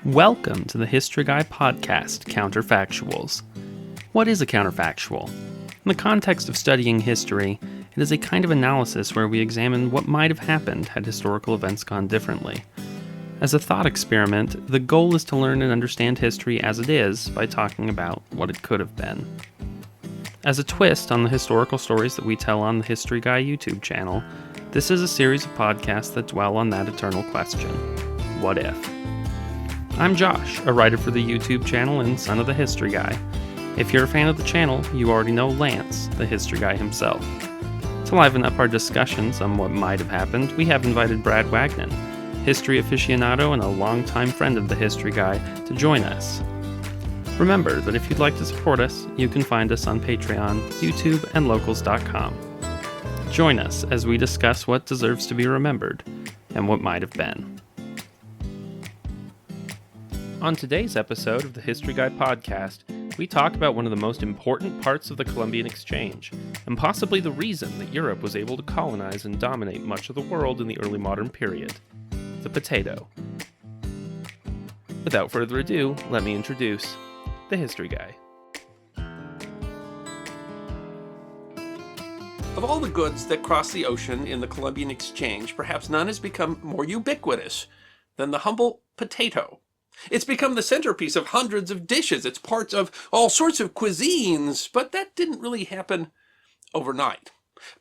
Welcome to the History Guy podcast, Counterfactuals. What is a counterfactual? In the context of studying history, it is a kind of analysis where we examine what might have happened had historical events gone differently. As a thought experiment, the goal is to learn and understand history as it is by talking about what it could have been. As a twist on the historical stories that we tell on the History Guy YouTube channel, this is a series of podcasts that dwell on that eternal question: what if? I'm Josh, a writer for the YouTube channel and son of the History Guy. If you're a fan of the channel, you already know Lance, the History Guy himself. To liven up our discussions on what might have happened, we have invited Brad Wagnon, history aficionado and a longtime friend of the History Guy, to join us. Remember that if you'd like to support us, you can find us on Patreon, YouTube, and locals.com. Join us as we discuss what deserves to be remembered and what might have been. On today's episode of the History Guy podcast, we talk about one of the most important parts of the Columbian exchange, and possibly the reason that Europe was able to colonize and dominate much of the world in the early modern period: the potato. Without further ado, let me introduce the History Guy. Of all the goods that cross the ocean in the Columbian exchange, perhaps none has become more ubiquitous than the humble potato. It's become the centerpiece of hundreds of dishes. It's parts of all sorts of cuisines, but that didn't really happen overnight.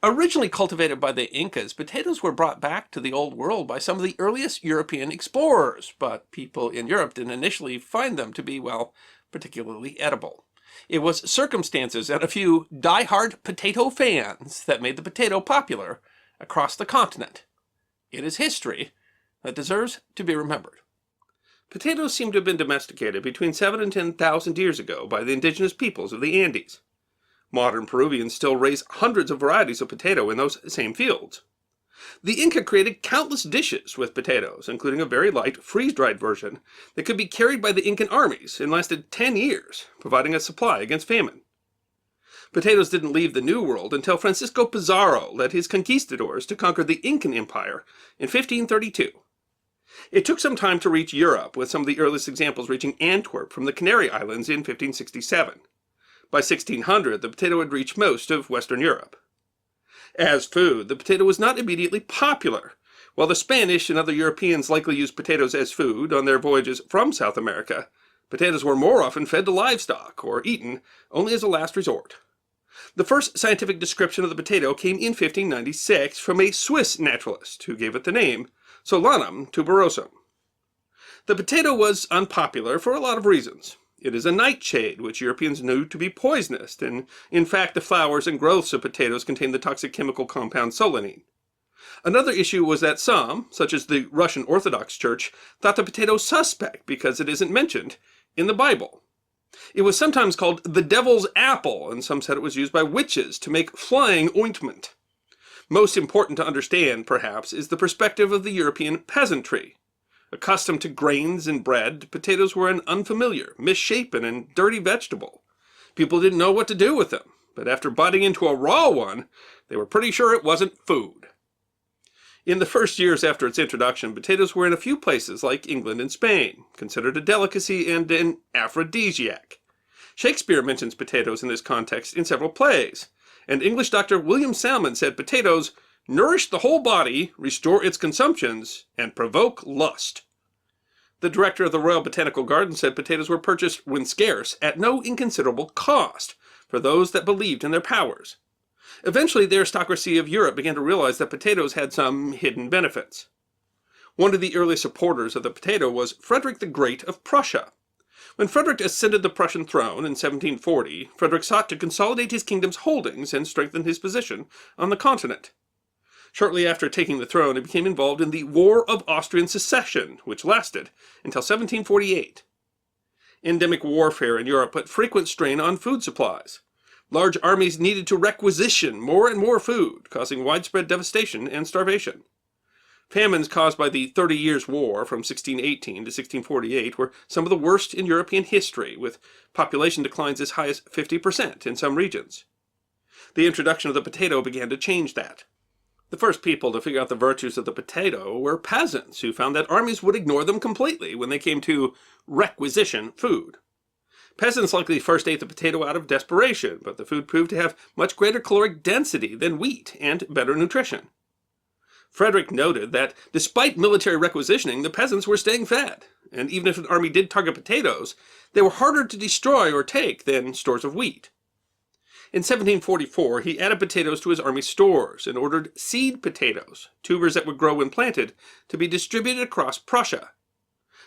Originally cultivated by the Incas, potatoes were brought back to the Old World by some of the earliest European explorers, but people in Europe didn't initially find them to be, well, particularly edible. It was circumstances and a few die-hard potato fans that made the potato popular across the continent. It is history that deserves to be remembered. Potatoes seem to have been domesticated between 7,000 and 10,000 years ago by the indigenous peoples of the Andes. Modern Peruvians still raise hundreds of varieties of potato in those same fields. The Inca created countless dishes with potatoes, including a very light, freeze-dried version that could be carried by the Incan armies and lasted 10 years, providing a supply against famine. Potatoes didn't leave the New World until Francisco Pizarro led his conquistadors to conquer the Incan Empire in 1532. It took some time to reach Europe, with some of the earliest examples reaching Antwerp from the Canary Islands in 1567. By 1600, the potato had reached most of Western Europe. As food, the potato was not immediately popular. While the Spanish and other Europeans likely used potatoes as food on their voyages from South America, potatoes were more often fed to livestock or eaten only as a last resort. The first scientific description of the potato came in 1596 from a Swiss naturalist who gave it the name Solanum tuberosum. The potato was unpopular for a lot of reasons. It is a nightshade, which Europeans knew to be poisonous, and in fact the flowers and growths of potatoes contain the toxic chemical compound solanine. Another issue was that some, such as the Russian Orthodox Church, thought the potato suspect because it isn't mentioned in the Bible. It was sometimes called the devil's apple, and some said it was used by witches to make flying ointment. Most important to understand, perhaps, is the perspective of the European peasantry. Accustomed to grains and bread, potatoes were an unfamiliar, misshapen, and dirty vegetable. People didn't know what to do with them, but after biting into a raw one, they were pretty sure it wasn't food. In the first years after its introduction, potatoes were in a few places like England and Spain, considered a delicacy and an aphrodisiac. Shakespeare mentions potatoes in this context in several plays, and English Dr. William Salmon said potatoes nourish the whole body, restore its consumptions, and provoke lust. The director of the Royal Botanical Garden said potatoes were purchased, when scarce, at no inconsiderable cost for those that believed in their powers. Eventually, the aristocracy of Europe began to realize that potatoes had some hidden benefits. One of the early supporters of the potato was Frederick the Great of Prussia. When Frederick ascended the Prussian throne in 1740, Frederick sought to consolidate his kingdom's holdings and strengthen his position on the continent. Shortly after taking the throne, he became involved in the War of Austrian Succession, which lasted until 1748. Endemic warfare in Europe put frequent strain on food supplies. Large armies needed to requisition more and more food, causing widespread devastation and starvation. Famines caused by the 30 Years' War from 1618 to 1648 were some of the worst in European history, with population declines as high as 50% in some regions. The introduction of the potato began to change that. The first people to figure out the virtues of the potato were peasants, who found that armies would ignore them completely when they came to requisition food. Peasants likely first ate the potato out of desperation, but the food proved to have much greater caloric density than wheat and better nutrition. Frederick noted that despite military requisitioning, the peasants were staying fed, and even if an army did target potatoes, they were harder to destroy or take than stores of wheat. In 1744, he added potatoes to his army stores and ordered seed potatoes, tubers that would grow when planted, to be distributed across Prussia.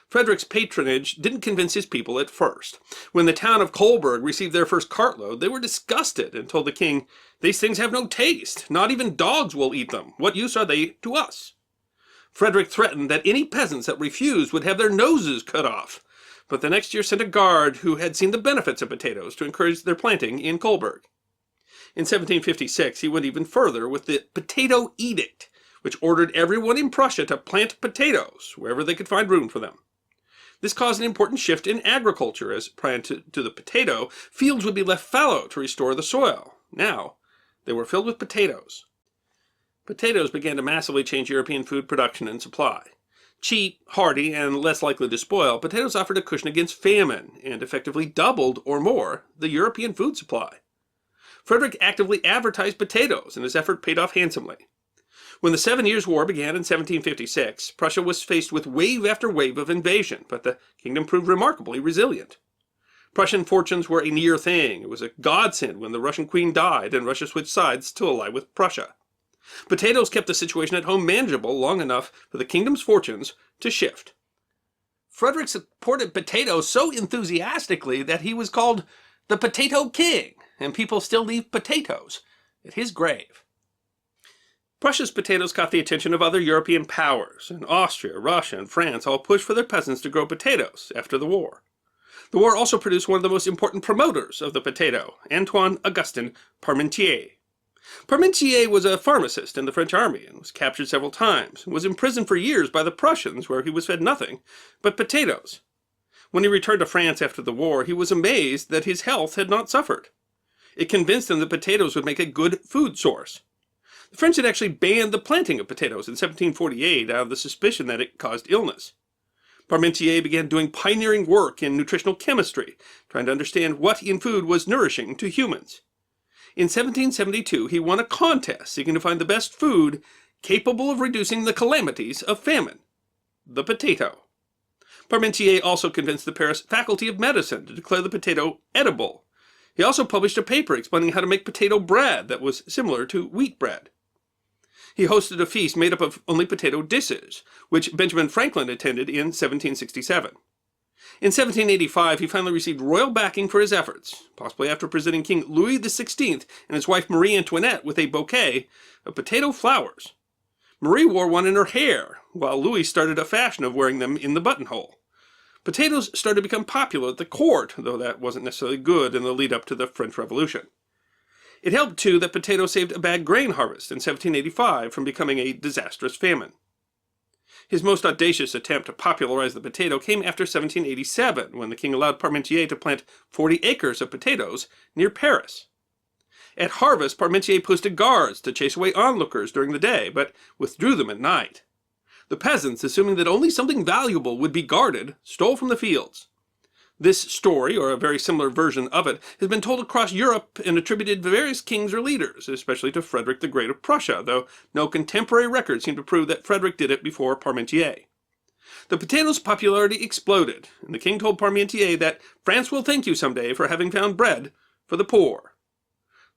Frederick's patronage didn't convince his people at first. When the town of Kolberg received their first cartload, they were disgusted and told the king, "These things have no taste. Not even dogs will eat them. What use are they to us?" Frederick threatened that any peasants that refused would have their noses cut off, but the next year sent a guard who had seen the benefits of potatoes to encourage their planting in Kolberg. In 1756, he went even further with the Potato Edict, which ordered everyone in Prussia to plant potatoes wherever they could find room for them. This caused an important shift in agriculture, as prior to the potato, fields would be left fallow to restore the soil. Now, they were filled with potatoes. Potatoes began to massively change European food production and supply. Cheap, hardy, and less likely to spoil, potatoes offered a cushion against famine, and effectively doubled, or more, the European food supply. Frederick actively advertised potatoes, and his effort paid off handsomely. When the 7 Years' War began in 1756, Prussia was faced with wave after wave of invasion, but the kingdom proved remarkably resilient. Prussian fortunes were a near thing. It was a godsend when the Russian queen died and Russia switched sides to ally with Prussia. Potatoes kept the situation at home manageable long enough for the kingdom's fortunes to shift. Frederick supported potatoes so enthusiastically that he was called the Potato King, and people still leave potatoes at his grave. Prussia's potatoes caught the attention of other European powers, and Austria, Russia, and France all pushed for their peasants to grow potatoes after the war. The war also produced one of the most important promoters of the potato, Antoine Augustin Parmentier. Parmentier was a pharmacist in the French army and was captured several times, and was imprisoned for years by the Prussians, where he was fed nothing but potatoes. When he returned to France after the war, he was amazed that his health had not suffered. It convinced him that potatoes would make a good food source. The French had actually banned the planting of potatoes in 1748 out of the suspicion that it caused illness. Parmentier began doing pioneering work in nutritional chemistry, trying to understand what in food was nourishing to humans. In 1772, he won a contest seeking to find the best food capable of reducing the calamities of famine: the potato. Parmentier also convinced the Paris Faculty of Medicine to declare the potato edible. He also published a paper explaining how to make potato bread that was similar to wheat bread. He hosted a feast made up of only potato dishes, which Benjamin Franklin attended in 1767. In 1785, he finally received royal backing for his efforts, possibly after presenting King Louis XVI and his wife Marie Antoinette with a bouquet of potato flowers. Marie wore one in her hair, while Louis started a fashion of wearing them in the buttonhole. Potatoes started to become popular at the court, though that wasn't necessarily good in the lead-up to the French Revolution. It helped, too, that potatoes saved a bad grain harvest in 1785 from becoming a disastrous famine. His most audacious attempt to popularize the potato came after 1787, when the king allowed Parmentier to plant 40 acres of potatoes near Paris. At harvest, Parmentier posted guards to chase away onlookers during the day, but withdrew them at night. The peasants, assuming that only something valuable would be guarded, stole from the fields. This story, or a very similar version of it, has been told across Europe and attributed to various kings or leaders, especially to Frederick the Great of Prussia, though no contemporary records seem to prove that Frederick did it before Parmentier. The potato's popularity exploded, and the king told Parmentier that France will thank you someday for having found bread for the poor.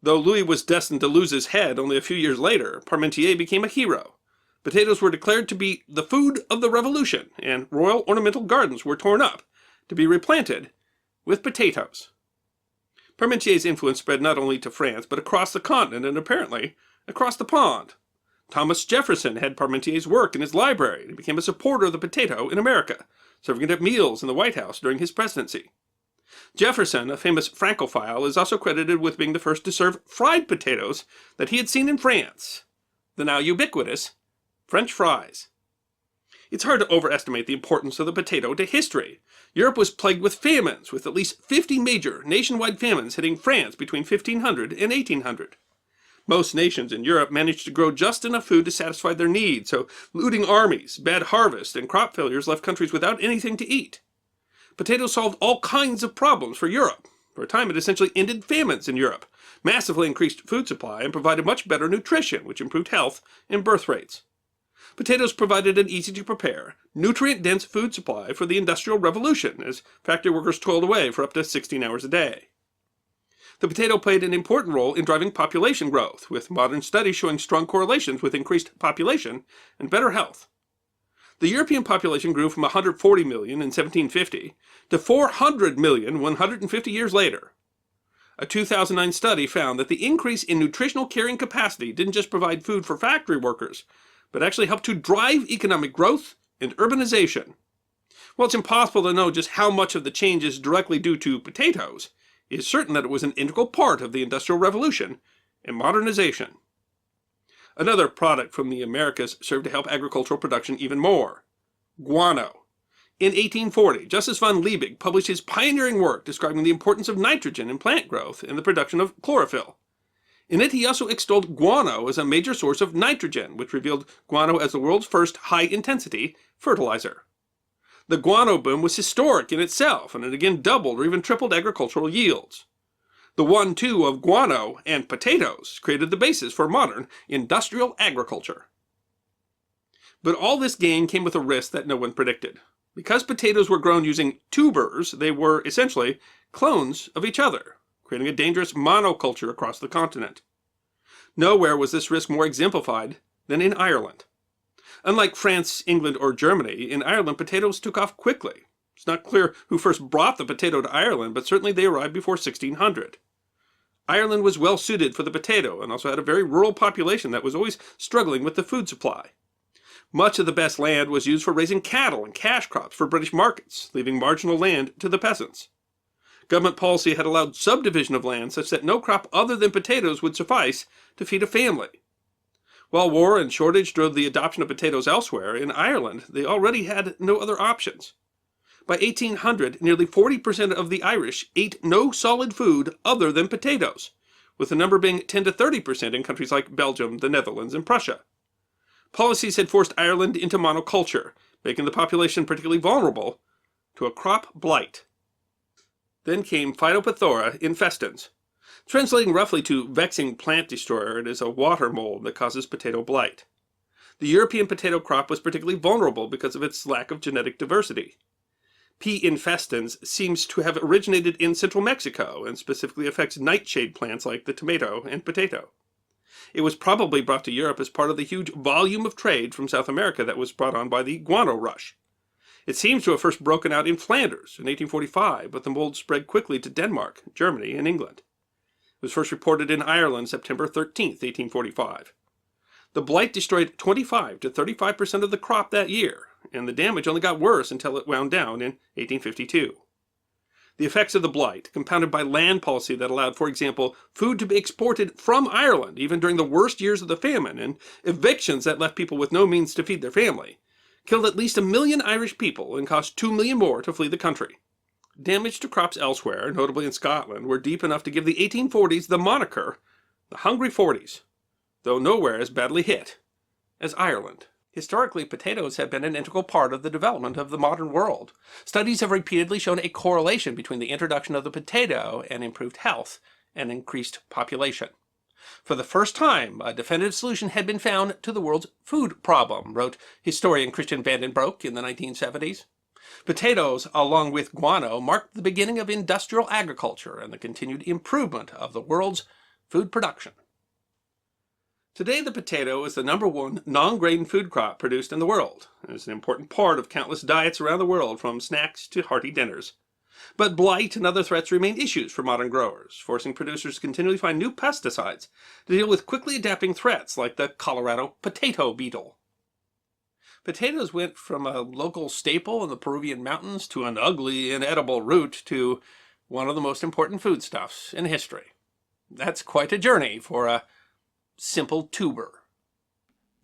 Though Louis was destined to lose his head only a few years later, Parmentier became a hero. Potatoes were declared to be the food of the revolution, and royal ornamental gardens were torn up to be replanted with potatoes. Parmentier's influence spread not only to France, but across the continent and apparently across the pond. Thomas Jefferson had Parmentier's work in his library and became a supporter of the potato in America, serving it at meals in the White House during his presidency. Jefferson, a famous Francophile, is also credited with being the first to serve fried potatoes that he had seen in France, the now ubiquitous French fries. It's hard to overestimate the importance of the potato to history. Europe was plagued with famines, with at least 50 major nationwide famines hitting France between 1500 and 1800. Most nations in Europe managed to grow just enough food to satisfy their needs, so looting armies, bad harvests, and crop failures left countries without anything to eat. Potatoes solved all kinds of problems for Europe. For a time, it essentially ended famines in Europe, massively increased food supply, and provided much better nutrition, which improved health and birth rates. Potatoes provided an easy-to-prepare, nutrient-dense food supply for the Industrial Revolution, as factory workers toiled away for up to 16 hours a day. The potato played an important role in driving population growth, with modern studies showing strong correlations with increased population and better health. The European population grew from 140 million in 1750 to 400 million 150 years later. A 2009 study found that the increase in nutritional carrying capacity didn't just provide food for factory workers, but actually helped to drive economic growth and urbanization. While it's impossible to know just how much of the change is directly due to potatoes, it is certain that it was an integral part of the Industrial Revolution and modernization. Another product from the Americas served to help agricultural production even more: guano. In 1840, Justus von Liebig published his pioneering work describing the importance of nitrogen in plant growth and the production of chlorophyll. In it, he also extolled guano as a major source of nitrogen, which revealed guano as the world's first high-intensity fertilizer. The guano boom was historic in itself, and it again doubled or even tripled agricultural yields. The 1-2 of guano and potatoes created the basis for modern industrial agriculture. But all this gain came with a risk that no one predicted. Because potatoes were grown using tubers, they were essentially clones of each other, creating a dangerous monoculture across the continent. Nowhere was this risk more exemplified than in Ireland. Unlike France, England, or Germany, in Ireland potatoes took off quickly. It's not clear who first brought the potato to Ireland, but certainly they arrived before 1600. Ireland was well suited for the potato and also had a very rural population that was always struggling with the food supply. Much of the best land was used for raising cattle and cash crops for British markets, leaving marginal land to the peasants. Government policy had allowed subdivision of land such that no crop other than potatoes would suffice to feed a family. While war and shortage drove the adoption of potatoes elsewhere, in Ireland they already had no other options. By 1800, nearly 40% of the Irish ate no solid food other than potatoes, with the number being 10 to 30% in countries like Belgium, the Netherlands, and Prussia. Policies had forced Ireland into monoculture, making the population particularly vulnerable to a crop blight. Then came Phytophthora infestans. Translating roughly to vexing plant destroyer, it is a water mold that causes potato blight. The European potato crop was particularly vulnerable because of its lack of genetic diversity. P. infestans seems to have originated in central Mexico and specifically affects nightshade plants like the tomato and potato. It was probably brought to Europe as part of the huge volume of trade from South America that was brought on by the guano rush. It seems to have first broken out in Flanders in 1845, but the mold spread quickly to Denmark, Germany, and England. It was first reported in Ireland September 13, 1845. The blight destroyed 25 to 35% of the crop that year, and the damage only got worse until it wound down in 1852. The effects of the blight, compounded by land policy that allowed, for example, food to be exported from Ireland even during the worst years of the famine, and evictions that left people with no means to feed their family, killed at least 1 million Irish people and cost 2 million more to flee the country. Damage to crops elsewhere, notably in Scotland, were deep enough to give the 1840s the moniker the Hungry Forties, though nowhere as badly hit as Ireland. Historically, potatoes have been an integral part of the development of the modern world. Studies have repeatedly shown a correlation between the introduction of the potato and improved health and increased population. For the first time, a definitive solution had been found to the world's food problem, wrote historian Christian Vandenbroek in the 1970s. Potatoes, along with guano, marked the beginning of industrial agriculture and the continued improvement of the world's food production. Today, the potato is the #1 non-grain food crop produced in the world. It is an important part of countless diets around the world, from snacks to hearty dinners. But blight and other threats remain issues for modern growers, forcing producers to continually find new pesticides to deal with quickly adapting threats like the Colorado potato beetle. Potatoes went from a local staple in the Peruvian mountains to an ugly, inedible root to one of the most important foodstuffs in history. That's quite a journey for a simple tuber.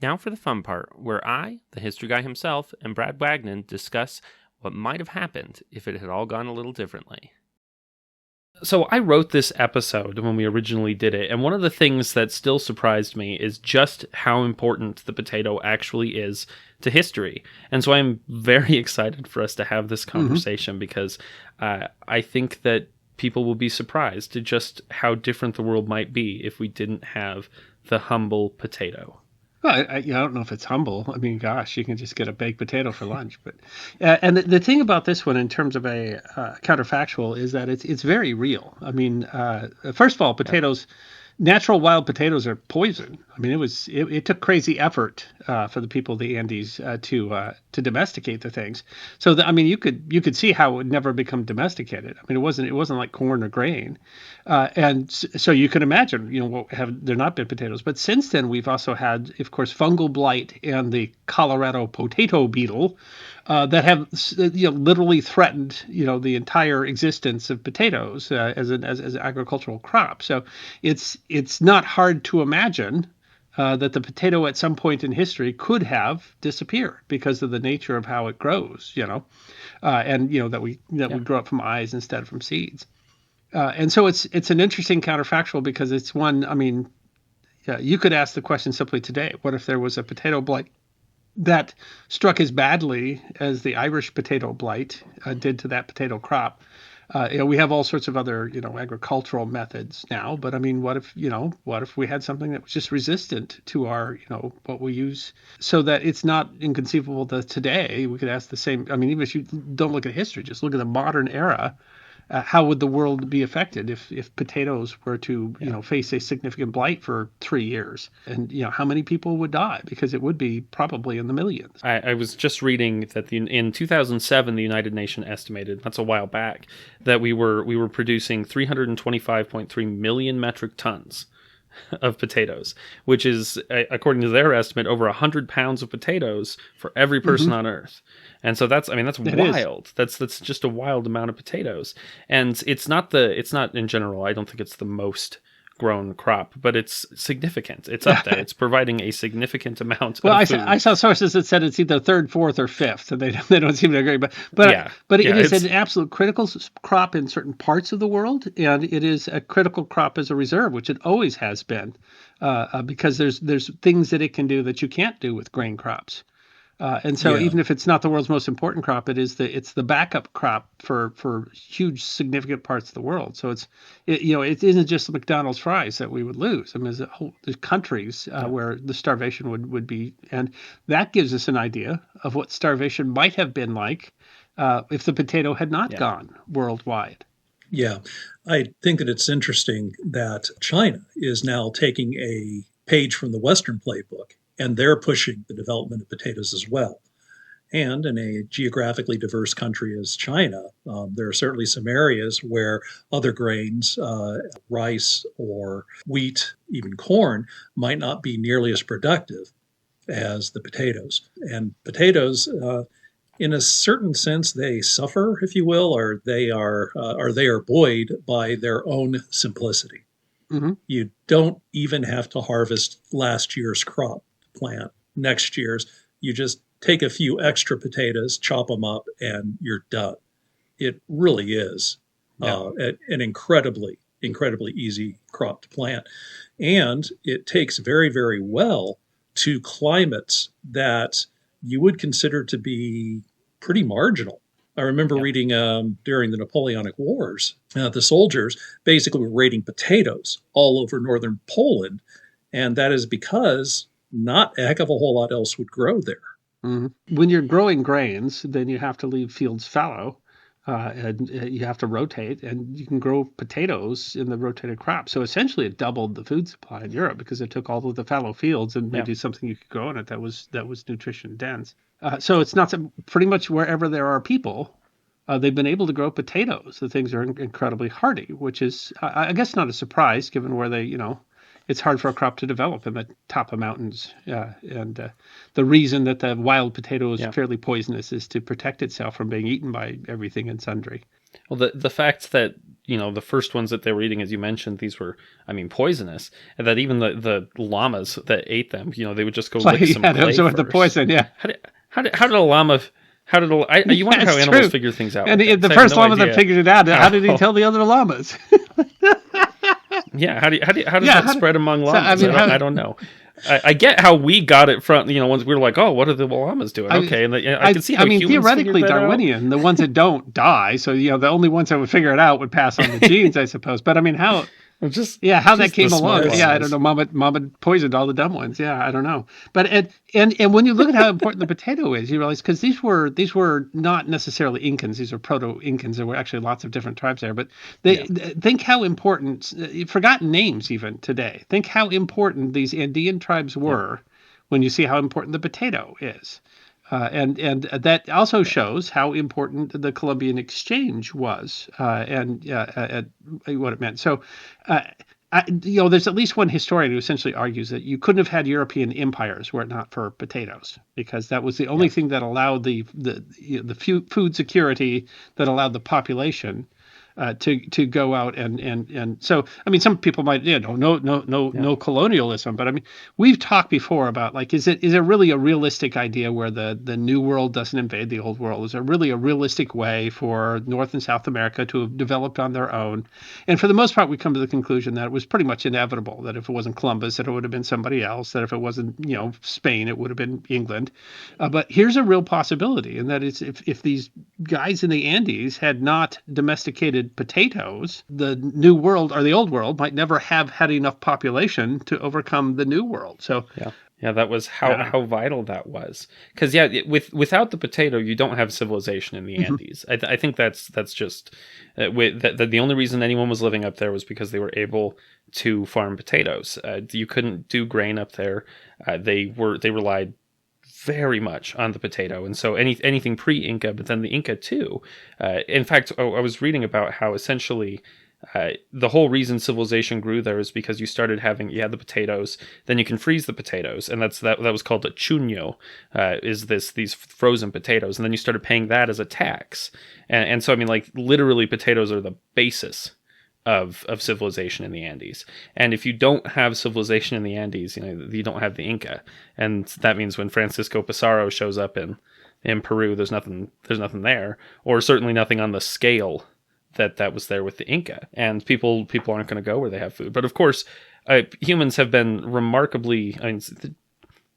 Now for the fun part, where I, the history guy himself, and Brad Wagnon discuss what might have happened if it had all gone a little differently. So I wrote this episode when we originally did it, and one of the things that still surprised me is just how important the potato actually is to history. And so I'm very excited for us to have this conversation because I think that people will be surprised at just how different the world might be if we didn't have the humble potato. Well, I don't know if it's humble. I mean, gosh, you can just get a baked potato for lunch. But and the thing about this one, in terms of a counterfactual, is that it's very real. I mean, first of all, potatoes, natural wild potatoes are poison. I mean, it took crazy effort for the people of the Andes to domesticate the things. So I mean, you could see how it would never become domesticated. I mean, it wasn't like corn or grain, so you can imagine, have there not been potatoes. But since then, we've also had, of course, fungal blight and the Colorado potato beetle that have literally threatened the entire existence of potatoes as an agricultural crop. So it's not hard to imagine that the potato at some point in history could have disappeared because of the nature of how it grows, and that we grow up from eyes instead of from seeds. And so it's an interesting counterfactual because it's one. I mean, you could ask the question simply today: what if there was a potato blight that struck as badly as the Irish potato blight did to that potato crop? We have all sorts of other, agricultural methods now, but I mean, what if we had something that was just resistant to our, what we use, so that it's not inconceivable that today we could ask the same. I mean, even if you don't look at history, just look at the modern era. How would the world be affected if potatoes were to face a significant blight for 3 years? And how many people would die? Because it would be probably in the millions. I was just reading that in 2007 the United Nations estimated, that's a while back, that we were producing 325.3 million metric tons of potatoes, which is, according to their estimate, over 100 pounds of potatoes for every person on Earth. And so that's wild. That's just a wild amount of potatoes. And it's not in general, I don't think it's the most grown crop, but it's significant. It's up there. It's providing a significant amount of food. I saw sources that said it's either third, fourth, or fifth, and they don't seem to agree. But it is an absolute critical crop in certain parts of the world, and it is a critical crop as a reserve, which it always has been, because there's things that it can do that you can't do with grain crops. And so even if it's not the world's most important crop, it's the backup crop for huge significant parts of the world. So it isn't just the McDonald's fries that we would lose. I mean, there's countries where the starvation would be, and that gives us an idea of what starvation might have been like if the potato had not gone worldwide. Yeah, I think that it's interesting that China is now taking a page from the Western playbook, and they're pushing the development of potatoes as well. And in a geographically diverse country as China, there are certainly some areas where other grains, rice or wheat, even corn, might not be nearly as productive as the potatoes. And potatoes, in a certain sense, they suffer, if you will, or they are buoyed by their own simplicity. Mm-hmm. You don't even have to harvest last year's crop, plant next year's. You just take a few extra potatoes, chop them up, and you're done. It really is an incredibly easy crop to plant. And it takes very, very well to climates that you would consider to be pretty marginal. I remember reading during the Napoleonic Wars, the soldiers basically were raiding potatoes all over northern Poland. And that is because not a heck of a whole lot else would grow there. Mm-hmm. When you're growing grains, then you have to leave fields fallow, and you have to rotate, and you can grow potatoes in the rotated crop. So essentially it doubled the food supply in Europe because it took all of the fallow fields and made you something you could grow in it that was nutrition dense. So it's not pretty much wherever there are people, they've been able to grow potatoes. The things are incredibly hardy, which is, I guess, not a surprise given where they, it's hard for a crop to develop in the top of mountains. And the reason that the wild potato is fairly poisonous is to protect itself from being eaten by everything and sundry. Well, the fact that, the first ones that they were eating, as you mentioned, these were, poisonous, and that even the llamas that ate them, they would just go lick some clay first. The poison, How did a llama How did you wonder how That's animals true. figure things out? And like the that. I have first no llama that idea figured it out, how did he how- tell the other llamas? Yeah, how does Yeah, that spread among so, I llamas? mean, I don't know. I get how we got it from, once we were like, oh, what are the llamas doing? I, Okay, and I can see how I mean, humans figured theoretically that out. Darwinian, the ones that don't die. So, the only ones that would figure it out would pass on the genes, I suppose. But I mean, how how that came the along. smart Yeah, I llamas. don't know. Mama poisoned all the dumb ones. Yeah, I don't know. But and when you look at how important the potato is, you realize because these were not necessarily Incans. These are proto-Incans. There were actually lots of different tribes there. But think how important, forgotten names even today. Think how important these Andean tribes were when you see how important the potato is. And that also shows how important the Columbian exchange was and what it meant. So, there's at least one historian who essentially argues that you couldn't have had European empires were it not for potatoes, because that was the only thing that allowed the food security that allowed the population to go out and so I mean some people might no colonialism, but I mean we've talked before about like is it really a realistic idea where the new world doesn't invade the old world? Is it really a realistic way for North and South America to have developed on their own? And for the most part we come to the conclusion that it was pretty much inevitable, that if it wasn't Columbus that it would have been somebody else, that if it wasn't Spain it would have been England. But here's a real possibility, and that is if these guys in the Andes had not domesticated potatoes, the new world or the old world might never have had enough population to overcome the new world. So yeah, that was how vital that was. Because without the potato, you don't have civilization in the Andes. I think that's just that the only reason anyone was living up there was because they were able to farm potatoes. You couldn't do grain up there. They relied very much on the potato, and so anything pre-Inca, but then the Inca too. In fact, I was reading about how essentially the whole reason civilization grew there is because you started having the potatoes, then you can freeze the potatoes, and that was called a chuño, these frozen potatoes, and then you started paying that as a tax, and so I mean like literally potatoes are the basis of civilization in the Andes. And if you don't have civilization in the Andes, you don't have the Inca. And that means when Francisco Pizarro shows up in Peru, there's nothing there, or certainly nothing on the scale that was there with the Inca. And people aren't going to go where they have food. But of course, humans have been remarkably, I mean,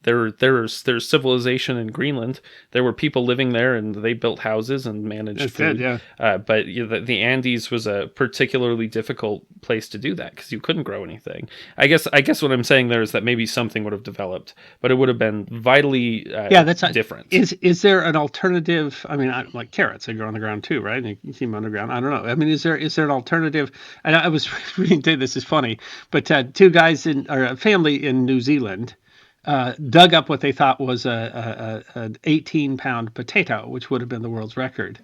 there's civilization in Greenland. There were people living there, and they built houses and managed food. But the Andes was a particularly difficult place to do that because you couldn't grow anything. I guess what I'm saying there is that maybe something would have developed, but it would have been vitally that's different. Is there an alternative? I mean, like carrots, they grow on the ground too, right? And you see them underground. I don't know. I mean, is there an alternative? And I was reading today, this is funny, but two guys or a family in New Zealand dug up what they thought was an 18-pound potato, which would have been the world's record.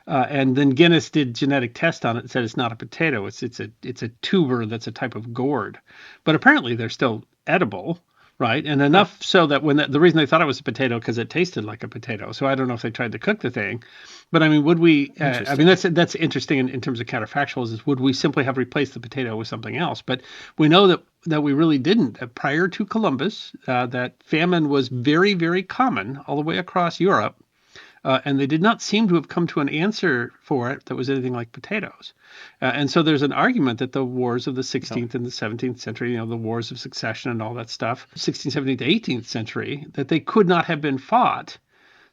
And then Guinness did genetic test on it and said it's not a potato. It's a tuber that's a type of gourd. But apparently they're still edible, right? And enough so that when the reason they thought it was a potato because it tasted like a potato. So I don't know if they tried to cook the thing. But I mean, would we? I mean, that's interesting in terms of counterfactuals. Is would we simply have replaced the potato with something else? But we know that we really didn't. Prior to Columbus, that famine was very, very common all the way across Europe, and they did not seem to have come to an answer for it that was anything like potatoes. And so there's an argument that the wars of the 16th and the 17th century, the wars of succession and all that stuff, 16th, 17th, 18th century, that they could not have been fought.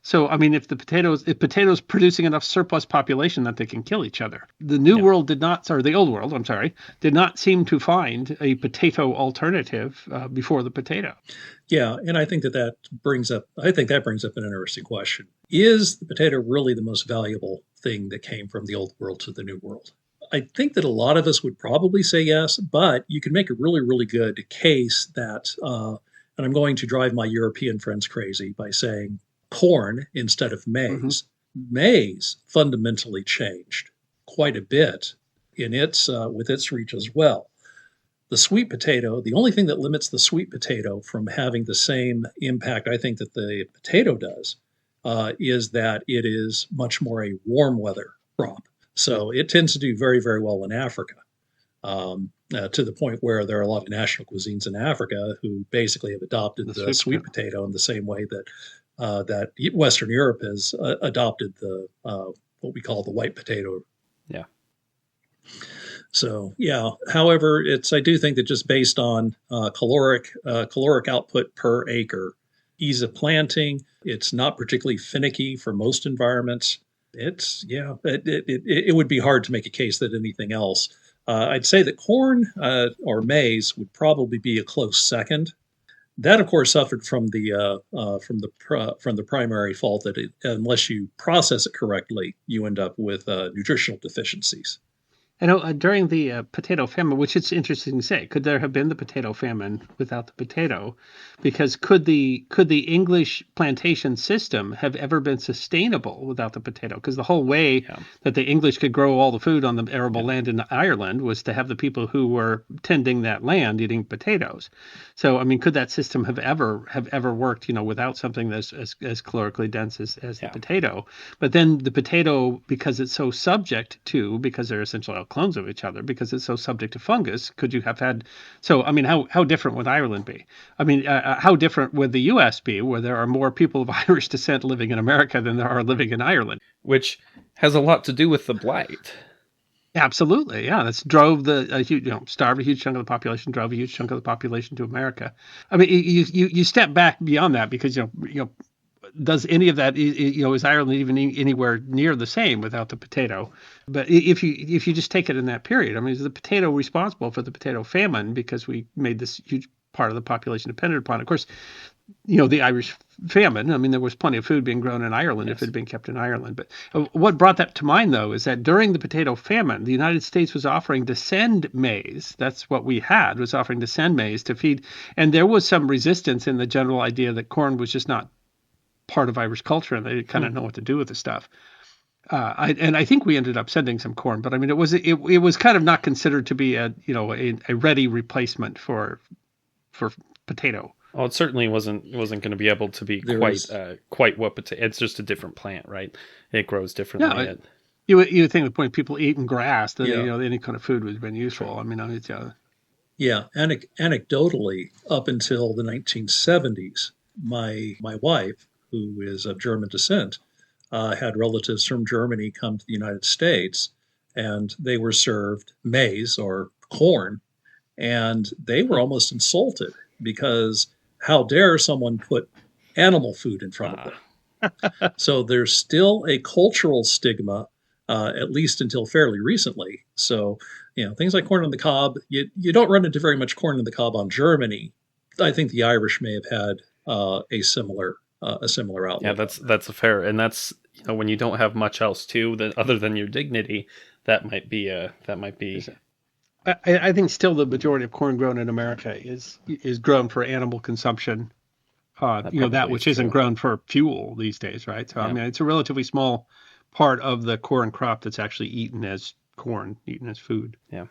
So, I mean, if potatoes producing enough surplus population that they can kill each other. The new world the old world, I'm sorry, did not seem to find a potato alternative before the potato. Yeah, and I think that brings up an interesting question. Is the potato really the most valuable thing that came from the old world to the new world? I think that a lot of us would probably say yes, but you can make a really, really good case that, and I'm going to drive my European friends crazy by saying, corn instead of maize. Maize fundamentally changed quite a bit in its with its reach as well. The sweet potato, the only thing that limits the sweet potato from having the same impact I think that the potato does is that it is much more a warm weather crop. So it tends to do very, very well in Africa. To the point where there are a lot of national cuisines in Africa who basically have adopted the sweet potato in the same way that that Western Europe has adopted the what we call the white potato. Yeah. So yeah. However, I do think that just based on caloric output per acre, ease of planting, it's not particularly finicky for most environments. It would be hard to make a case that anything else. I'd say that corn or maize would probably be a close second. That, of course, suffered from the primary fault that unless you process it correctly, you end up with nutritional deficiencies. I know during the potato famine, which it's interesting to say, could there have been the potato famine without the potato? Because could the English plantation system have ever been sustainable without the potato? Because the whole way that the English could grow all the food on the arable land in Ireland was to have the people who were tending that land eating potatoes. So, I mean, could that system have ever worked, without something that's as calorically dense as the potato? But then the potato, because it's so subject to, because they're essentially all clones of each other, because it's so subject to fungus, could you have had? So, I mean, how different would Ireland be? I mean, how different would the U.S. be, where there are more people of Irish descent living in America than there are living in Ireland? Which has a lot to do with the blight. Absolutely, yeah. That's drove starved a huge chunk of the population, drove a huge chunk of the population to America. I mean, you step back beyond that because does any of that is Ireland even anywhere near the same without the potato? But if you just take it in that period, I mean, is the potato responsible for the potato famine because we made this huge part of the population dependent upon it? Of course, the Irish famine, I mean, there was plenty of food being grown in Ireland if it had been kept in Ireland. But what brought that to mind, though, is that during the potato famine, the United States was offering to send maize. That's what we had, was offering to send maize to feed. And there was some resistance in the general idea that corn was just not part of Irish culture and they didn't kind of know what to do with the stuff. I think we ended up sending some corn, but I mean, it was kind of not considered to be a ready replacement for potato. Well, it certainly wasn't going to be able to be quite what potato. It's just a different plant, right? It grows differently. No, you would think the point people eating grass that any kind of food would have been useful. Sure. I mean, it's anecdotally, up until the 1970s, my wife, who is of German descent, had relatives from Germany come to the United States, and they were served maize or corn, and they were almost insulted because how dare someone put animal food in front of them? So there's still a cultural stigma, at least until fairly recently. So, things like corn on the cob, you don't run into very much corn on the cob on Germany. I think the Irish may have had a similar outlook. Yeah, that's a fair, and that's when you don't have much else other than your dignity, that might be. I think still the majority of corn grown in America is grown for animal consumption. That which isn't grown for fuel these days, right? So I mean, it's a relatively small part of the corn crop that's actually eaten as corn, eaten as food. Yeah,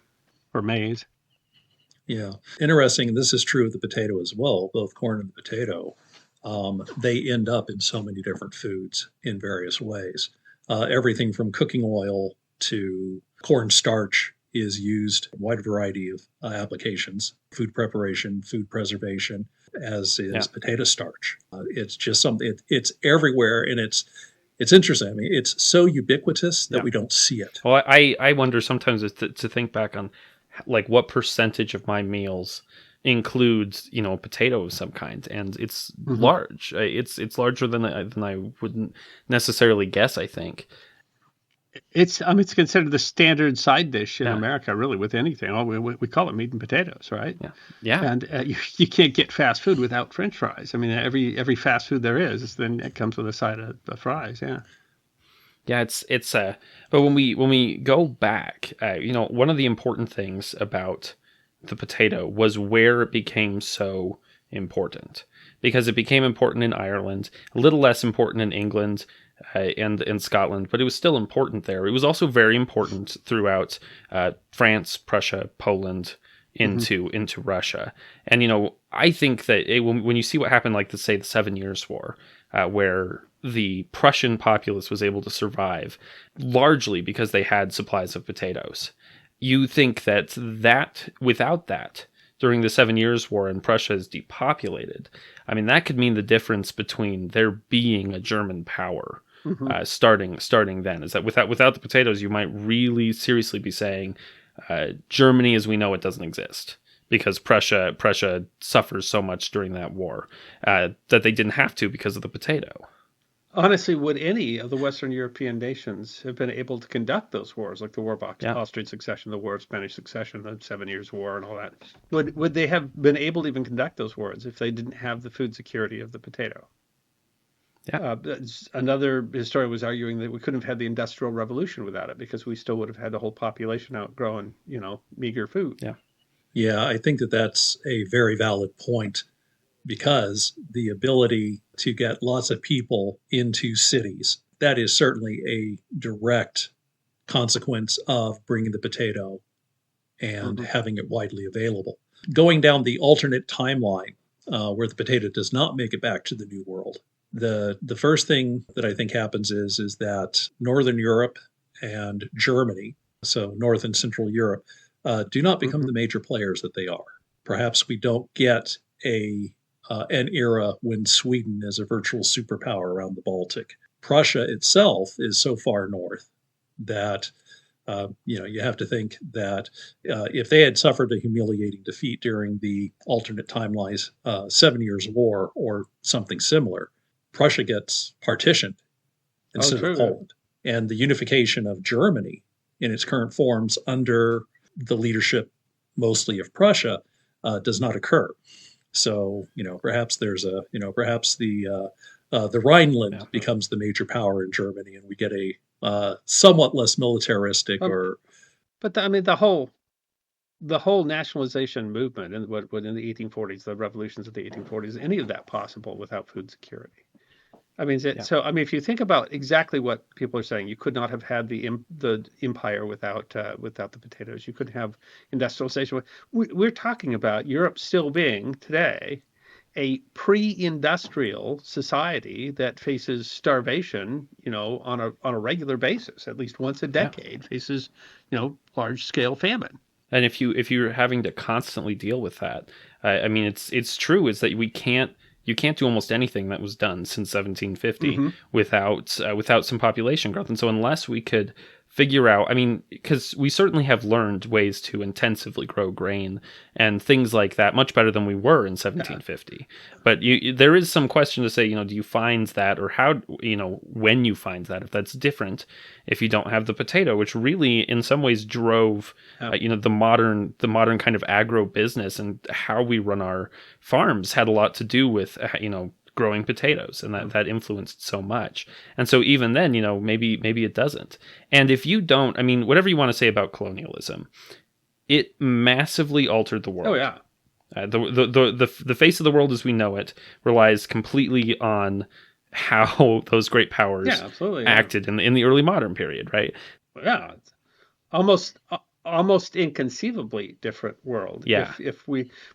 or maize. Yeah, interesting. And this is true of the potato as well. Both corn and the potato, they end up in so many different foods in various ways. Everything from cooking oil to corn starch is used in a wide variety of applications, food preparation, food preservation, as is potato starch. It's just something, it's everywhere, and it's interesting. I mean, it's so ubiquitous that we don't see it. Well, I wonder sometimes to think back on like what percentage of my meals includes potato of some kind, and it's large. It's larger than I wouldn't necessarily guess, I think. It's considered the standard side dish in America, really, with anything. We call it meat and potatoes, right? Yeah. And you can't get fast food without French fries. I mean, every fast food there is, then it comes with a side of fries. Yeah. Yeah, it's but when we go back, one of the important things about the potato was where it became so important, because it became important in Ireland, a little less important in England and in Scotland, but it was still important there. It was also very important throughout France, Prussia, Poland, into Russia. And I think that when you see what happened, like say the 7 Years' War, where the Prussian populace was able to survive largely because they had supplies of potatoes. You think that without that, during the 7 Years' War and Prussia is depopulated, I mean, that could mean the difference between there being a German power starting then. Is that without the potatoes, you might really seriously be saying Germany as we know it doesn't exist, because Prussia suffers so much during that war that they didn't have to because of the potato. Honestly, would any of the Western European nations have been able to conduct those wars, like the War of Austrian Succession, the War of Spanish Succession, the 7 Years' War, and all that? Would they have been able to even conduct those wars if they didn't have the food security of the potato? Yeah. Another historian was arguing that we couldn't have had the Industrial Revolution without it, because we still would have had the whole population outgrowing, meager food. Yeah. Yeah, I think that that's a very valid point, because the ability to get lots of people into cities, that is certainly a direct consequence of bringing the potato and having it widely available. Going down the alternate timeline where the potato does not make it back to the New World, the first thing that I think happens is that Northern Europe and Germany, so North and Central Europe, do not become the major players that they are. Perhaps we don't get an era when Sweden is a virtual superpower around the Baltic. Prussia itself is so far north that you have to think that if they had suffered a humiliating defeat during the alternate timelines 7 Years' War or something similar, Prussia gets partitioned instead of Poland. And the unification of Germany in its current forms under the leadership mostly of Prussia does not occur. So, perhaps there's perhaps the Rhineland becomes the major power in Germany, and we get a somewhat less militaristic But the whole nationalization movement and what in the 1840s, the revolutions of the 1840s, any of that possible without food security? If you think about exactly what people are saying, you could not have had the empire without the potatoes. You couldn't have industrialization. We're talking about Europe still being today a pre-industrial society that faces starvation, on a regular basis, at least once a decade, faces, large scale famine. And if you're having to constantly deal with that, it's true is that you can't do almost anything that was done since 1750 without some population growth. And so unless we could figure out, because we certainly have learned ways to intensively grow grain and things like that much better than we were in 1750. But there is some question to say, do you find that, or how, when you find that, if that's different, if you don't have the potato, which really in some ways drove, the modern kind of agro business, and how we run our farms had a lot to do with, growing potatoes, and that influenced so much. And so even then, maybe it doesn't. And if you don't, whatever you want to say about colonialism, it massively altered the world. Oh yeah. The face of the world as we know it relies completely on how those great powers acted in the early modern period, right? Yeah, it's almost inconceivably different world. Yeah.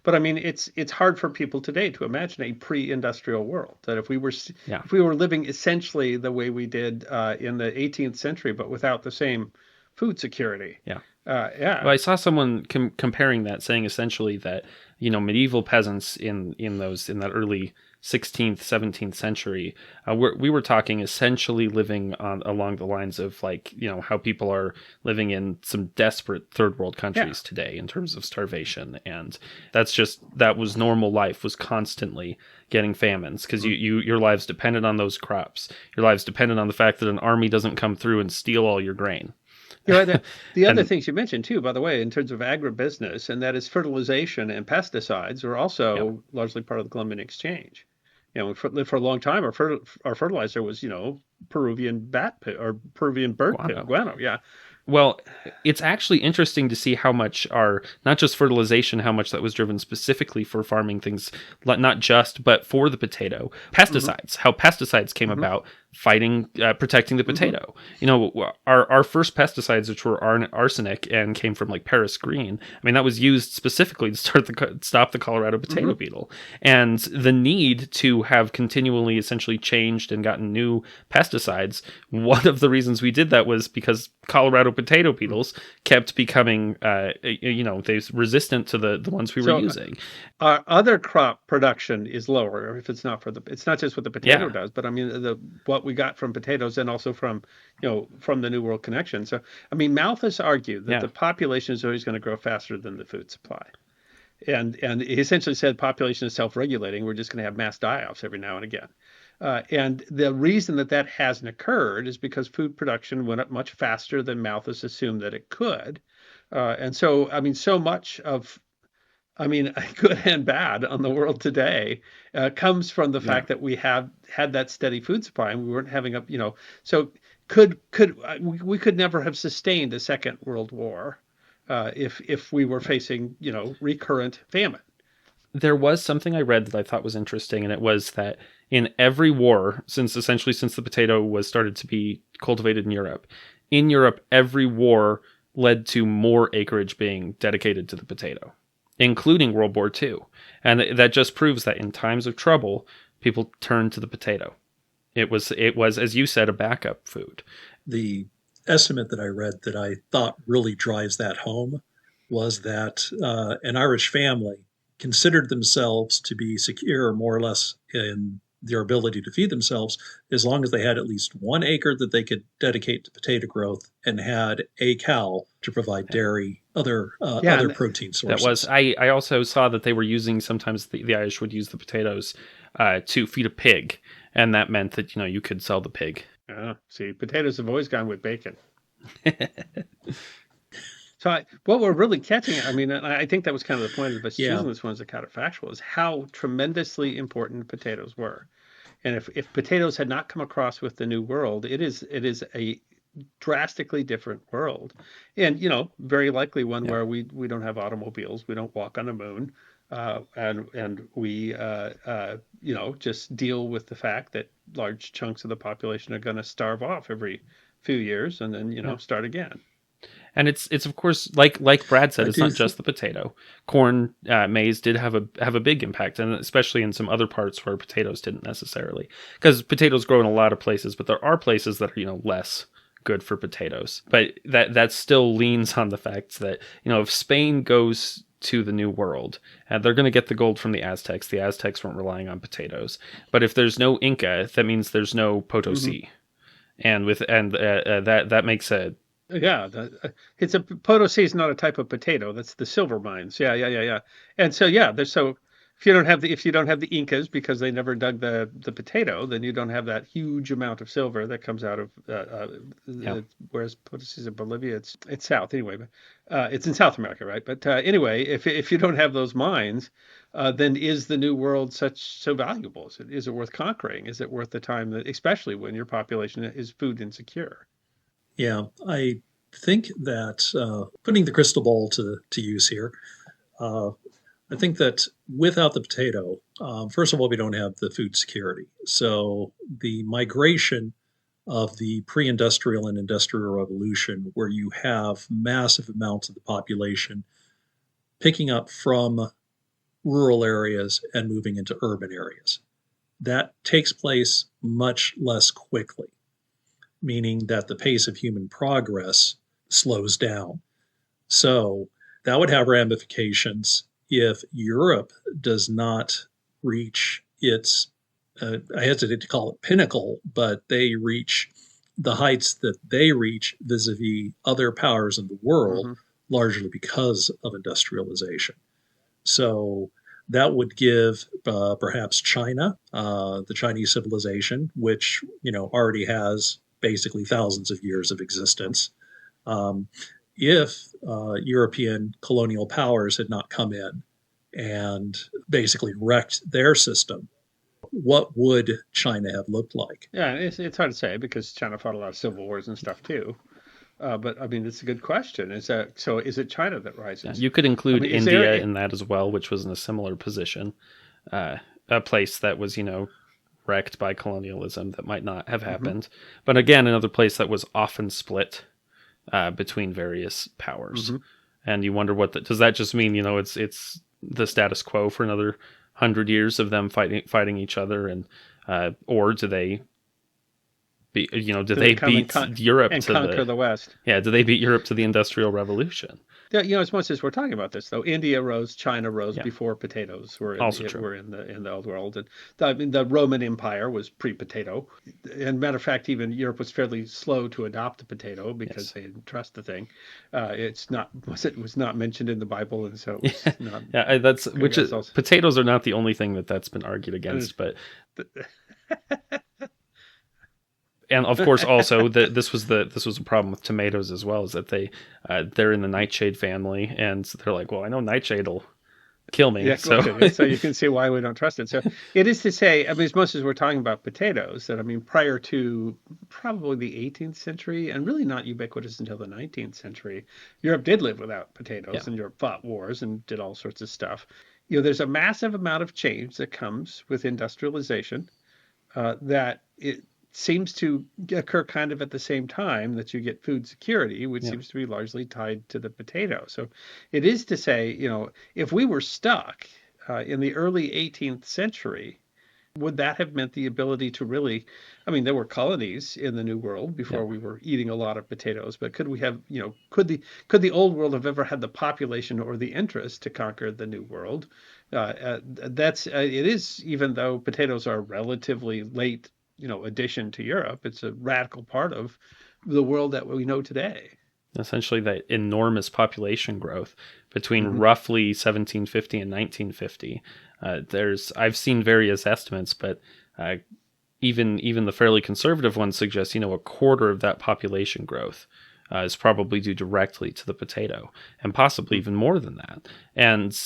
But it's hard for people today to imagine a pre-industrial world, that if we were living essentially the way we did in the 18th century, but without the same food security. Yeah. Well, I saw someone comparing that, saying essentially that, medieval peasants in that early 16th, 17th century, we were talking essentially living along the lines of how people are living in some desperate third world countries today in terms of starvation. And that was normal life, was constantly getting famines, because your lives depended on those crops. Your lives depended on the fact that an army doesn't come through and steal all your grain. The other things you mentioned too, by the way, in terms of agribusiness, and that is fertilization and pesticides are also largely part of the Columbian exchange. We lived for a long time. Our fertilizer was, Peruvian bat poo or Peruvian bird poo, guano. Yeah. Well, it's actually interesting to see how much not just fertilization, how much that was driven specifically for farming things, not just, but for the potato. Pesticides, how pesticides came about protecting the potato. Our first pesticides, which were arsenic and came from like Paris green, I mean, that was used specifically to stop the Colorado potato beetle. And the need to have continually essentially changed and gotten new pesticides, one of the reasons we did that was because Colorado potato beetles kept becoming, they resistant to the ones we were using. Our other crop production is lower if it's not it's not just what the potato does, but I mean what we got from potatoes and also from the New World Connection. So I mean, Malthus argued that the population is always going to grow faster than the food supply, and he essentially said population is self-regulating. We're just going to have mass die-offs every now and again. And the reason that hasn't occurred is because food production went up much faster than Malthus assumed that it could. And so, I mean, so much of, good and bad on the world today comes from the fact that we have had that steady food supply and we weren't having so we could never have sustained a second world war if we were facing, recurrent famine. There was something I read that I thought was interesting, and it was that in every war, since the potato was started to be cultivated in Europe, every war led to more acreage being dedicated to the potato, including World War II. And that just proves that in times of trouble, people turned to the potato. It was, as you said, a backup food. The estimate that I read that I thought really drives that home was that an Irish family considered themselves to be secure more or less in their ability to feed themselves as long as they had at least 1 acre that they could dedicate to potato growth and had a cow to provide dairy, other protein sources. That was I also saw that they were using, sometimes the Irish would use the potatoes to feed a pig, and that meant that you could sell the pig. See, potatoes have always gone with bacon. So what we're really catching, I think that was kind of the point of us choosing this one as a counterfactual, is how tremendously important potatoes were. And if potatoes had not come across with the New World, it is a drastically different world. And, very likely one where we don't have automobiles, we don't walk on the moon, and we, just deal with the fact that large chunks of the population are going to starve off every few years and then, start again. And it's of course, like Brad said, it's not just the potato. Corn, maize did have a big impact, and especially in some other parts where potatoes didn't necessarily, because potatoes grow in a lot of places, but there are places that are less good for potatoes. But that still leans on the fact that if Spain goes to the New World, they're going to get the gold from the Aztecs. The Aztecs weren't relying on potatoes, but if there's no Inca, that means there's no Potosi, and that makes a it's a Potosi is not a type of potato. That's the silver mines. Yeah. And so if you don't have the Incas because they never dug the potato, then you don't have that huge amount of silver that comes out of whereas Potosi is in Bolivia, it's south anyway, but it's in South America, right? But anyway, if you don't have those mines, then is the New World so valuable? Is it worth conquering? Is it worth the time especially when your population is food insecure? Yeah, I think that putting the crystal ball to use here, I think that without the potato, first of all, we don't have the food security. So the migration of the pre-industrial and industrial revolution, where you have massive amounts of the population picking up from rural areas and moving into urban areas, that takes place much less quickly, meaning that the pace of human progress slows down. So that would have ramifications if Europe does not reach its, I hesitate to call it pinnacle, but they reach the heights that they reach vis-a-vis other powers in the world, largely because of industrialization. So that would give perhaps China, the Chinese civilization, which already has basically thousands of years of existence. If European colonial powers had not come in and basically wrecked their system, what would China have looked like? Yeah, it's hard to say because China fought a lot of civil wars and stuff too. But it's a good question. Is it China that rises? You could include India in that as well, which was in a similar position. A place that was, wrecked by colonialism that might not have happened. But again, another place that was often split between various powers. And you wonder does that just mean, it's the status quo for another 100 years of them fighting each other, and or do they beat Europe and to conquer the West? Yeah, do they beat Europe to the Industrial Revolution? As much as we're talking about this, though, India rose, China rose before potatoes were in the old world, and the Roman Empire was pre-potato. And matter of fact, even Europe was fairly slow to adopt the potato because they didn't trust the thing. It was not mentioned in the Bible, and so it was not. Potatoes are not the only thing that's been argued against, but. And of course, also this was a problem with tomatoes as well, is that they're in the nightshade family, and they're like, well, I know nightshade will kill me. Yeah, so you can see why we don't trust it. So it is to say, as much as we're talking about potatoes, that prior to probably the 18th century, and really not ubiquitous until the 19th century, Europe did live without potatoes, and Europe fought wars and did all sorts of stuff. There's a massive amount of change that comes with industrialization that it seems to occur kind of at the same time that you get food security, which seems to be largely tied to the potato. So it is to say, if we were stuck in the early 18th century, would that have meant the ability to really, there were colonies in the New World before we were eating a lot of potatoes, but could we have, could the Old World have ever had the population or the interest to conquer the New World? It is, even though potatoes are relatively late addition to Europe, it's a radical part of the world that we know today. Essentially, that enormous population growth between roughly 1750 and 1950. I've seen various estimates, but even the fairly conservative ones suggest, a quarter of that population growth is probably due directly to the potato, and possibly even more than that. And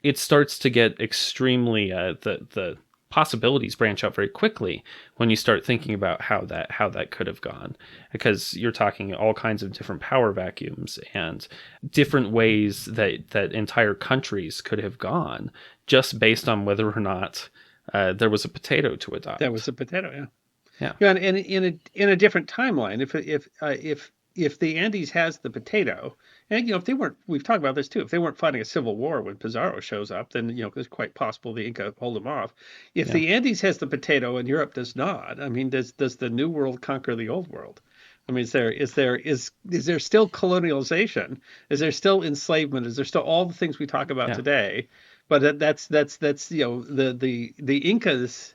it starts to get extremely the possibilities branch out very quickly when you start thinking about how that could have gone, because you're talking all kinds of different power vacuums and different ways that entire countries could have gone just based on whether or not there was a potato to adopt. There was a potato, yeah. And in a different timeline, if the Andes has the potato, and if they weren't, we've talked about this too, if they weren't fighting a civil war when Pizarro shows up, then it's quite possible the Inca hold them off. If the Andes has the potato and Europe does not, does the New World conquer the Old World? Is there still colonialization? Is there still enslavement? Is there still all the things we talk about today? But that's the Incas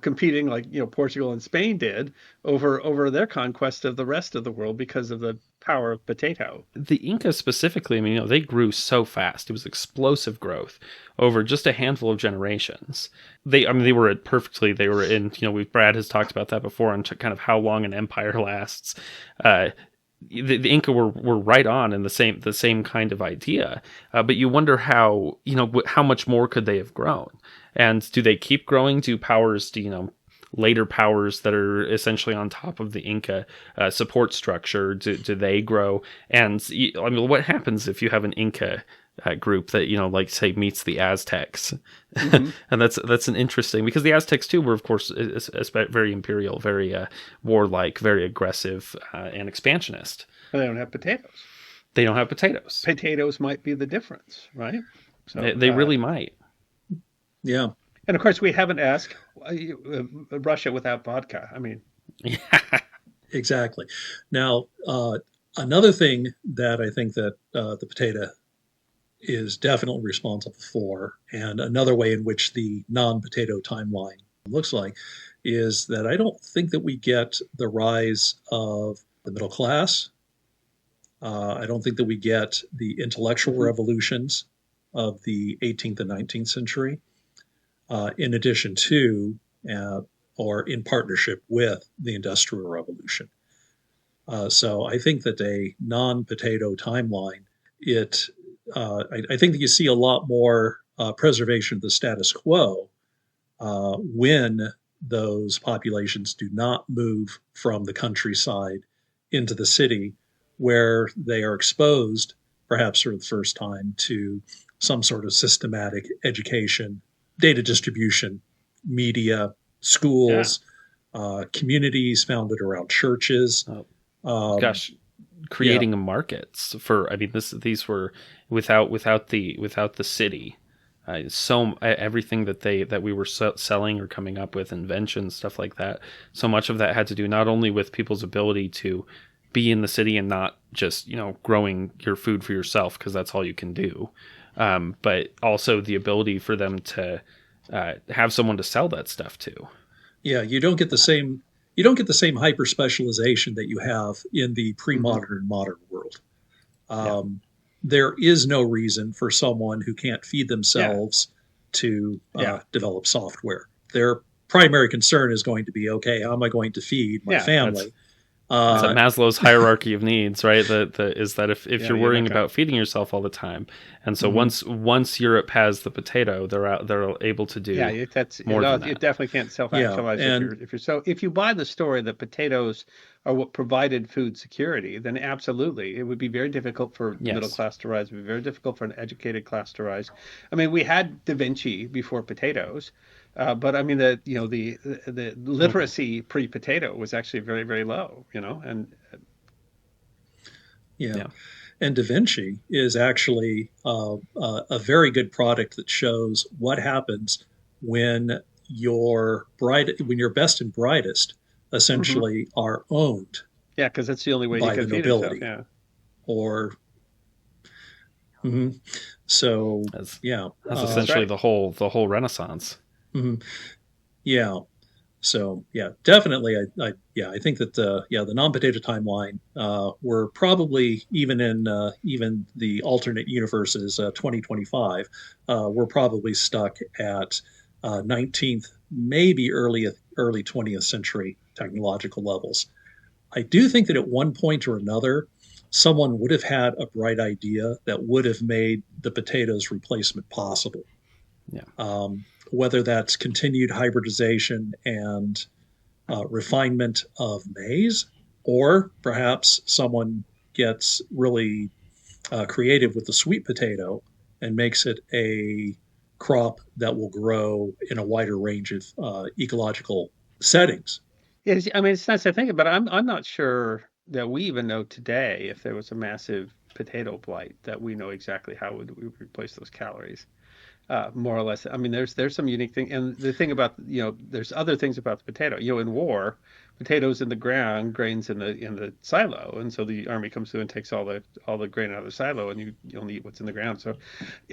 competing like Portugal and Spain did over their conquest of the rest of the world because of the power of potato. The Incas specifically, they grew so fast. It was explosive growth over just a handful of generations. They were in, Brad has talked about that before on kind of how long an empire lasts. The Inca were right on in the same kind of idea, but you wonder how much more could they have grown, and do they keep growing? Do later powers that are essentially on top of the Inca support structure, do they grow? And what happens if you have an Inca group that say meets the Aztecs? And that's an interesting, because the Aztecs too were of course very imperial, very warlike, very aggressive, and expansionist. But they don't have potatoes. They don't have potatoes. Potatoes might be the difference, right? So they really might. Yeah. And of course we haven't asked Russia without vodka. Exactly. Now, another thing that I think that the potato is definitely responsible for, and another way in which the non-potato timeline looks like, is that I don't think that we get the rise of the middle class. I don't think that we get the intellectual revolutions of the 18th and 19th century, in addition to or in partnership with the Industrial Revolution. So I think that a non-potato timeline, I think that you see a lot more preservation of the status quo when those populations do not move from the countryside into the city, where they are exposed, perhaps for the first time, to some sort of systematic education, data distribution, media, schools, communities founded around churches. Gosh, creating markets for, I mean, these were without the city. Everything that we were selling or coming up with, inventions, stuff like that. So much of that had to do not only with people's ability to be in the city and not just growing your food for yourself because that's all you can do, but also the ability for them to have someone to sell that stuff to. Yeah, you don't get the same hyper specialization that you have in the pre-modern and modern world. There is no reason for someone who can't feed themselves to develop software. Their primary concern is going to be, okay, how am I going to feed my family? It's Maslow's hierarchy of needs, right? If you're worrying about feeding yourself all the time, and so once Europe has the potato, they're able to do more than that. You definitely can't self-actualize if you buy the story that potatoes are what provided food security, then absolutely it would be very difficult for middle class to rise. It would be very difficult for an educated class to rise. I mean, we had Da Vinci before potatoes. But I mean, the literacy pre-potato was actually very, very low, and and Da Vinci is actually a very good product that shows what happens when your best and brightest essentially are owned. Yeah, because that's the only way by you can the feed nobility, yourself, or. So that's essentially the whole Renaissance. Yeah. So definitely. I think that the non-potato timeline, we're probably even in the alternate universes, 2025, we're probably stuck at 19th, maybe early 20th century technological levels. I do think that at one point or another, someone would have had a bright idea that would have made the potato's replacement possible. Whether that's continued hybridization and refinement of maize, or perhaps someone gets really creative with the sweet potato and makes it a crop that will grow in a wider range of ecological settings. Yeah, I mean, it's nice to think about. I'm not sure that we even know today if there was a massive potato blight that we know exactly how would we replace those calories. More or less. I mean, there's some unique thing, and the thing about there's other things about the potato. In war, potatoes in the ground, grains in the silo, and so the army comes through and takes all the grain out of the silo, and you only eat what's in the ground. So,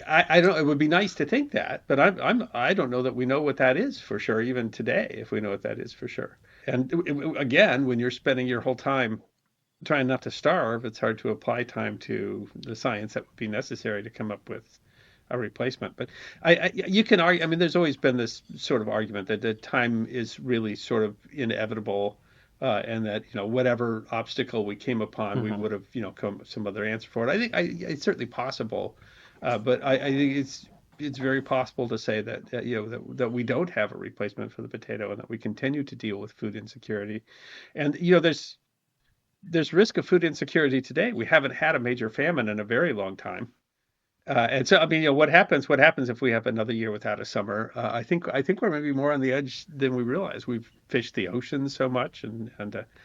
I don't. It would be nice to think that, but I don't know that we know what that is for sure, even today, if we know what that is for sure. And again, when you're spending your whole time trying not to starve, it's hard to apply time to the science that would be necessary to come up with a replacement. But you can argue. I mean, there's always been this sort of argument that the time is really sort of inevitable, and that whatever obstacle we came upon, we would have come some other answer for it. I think it's certainly possible, but I think it's very possible to say that that we don't have a replacement for the potato, and that we continue to deal with food insecurity, and there's risk of food insecurity today. We haven't had a major famine in a very long time. And so, I mean, what happens if we have another year without a summer? I think we're maybe more on the edge than we realize. We've fished the ocean so much,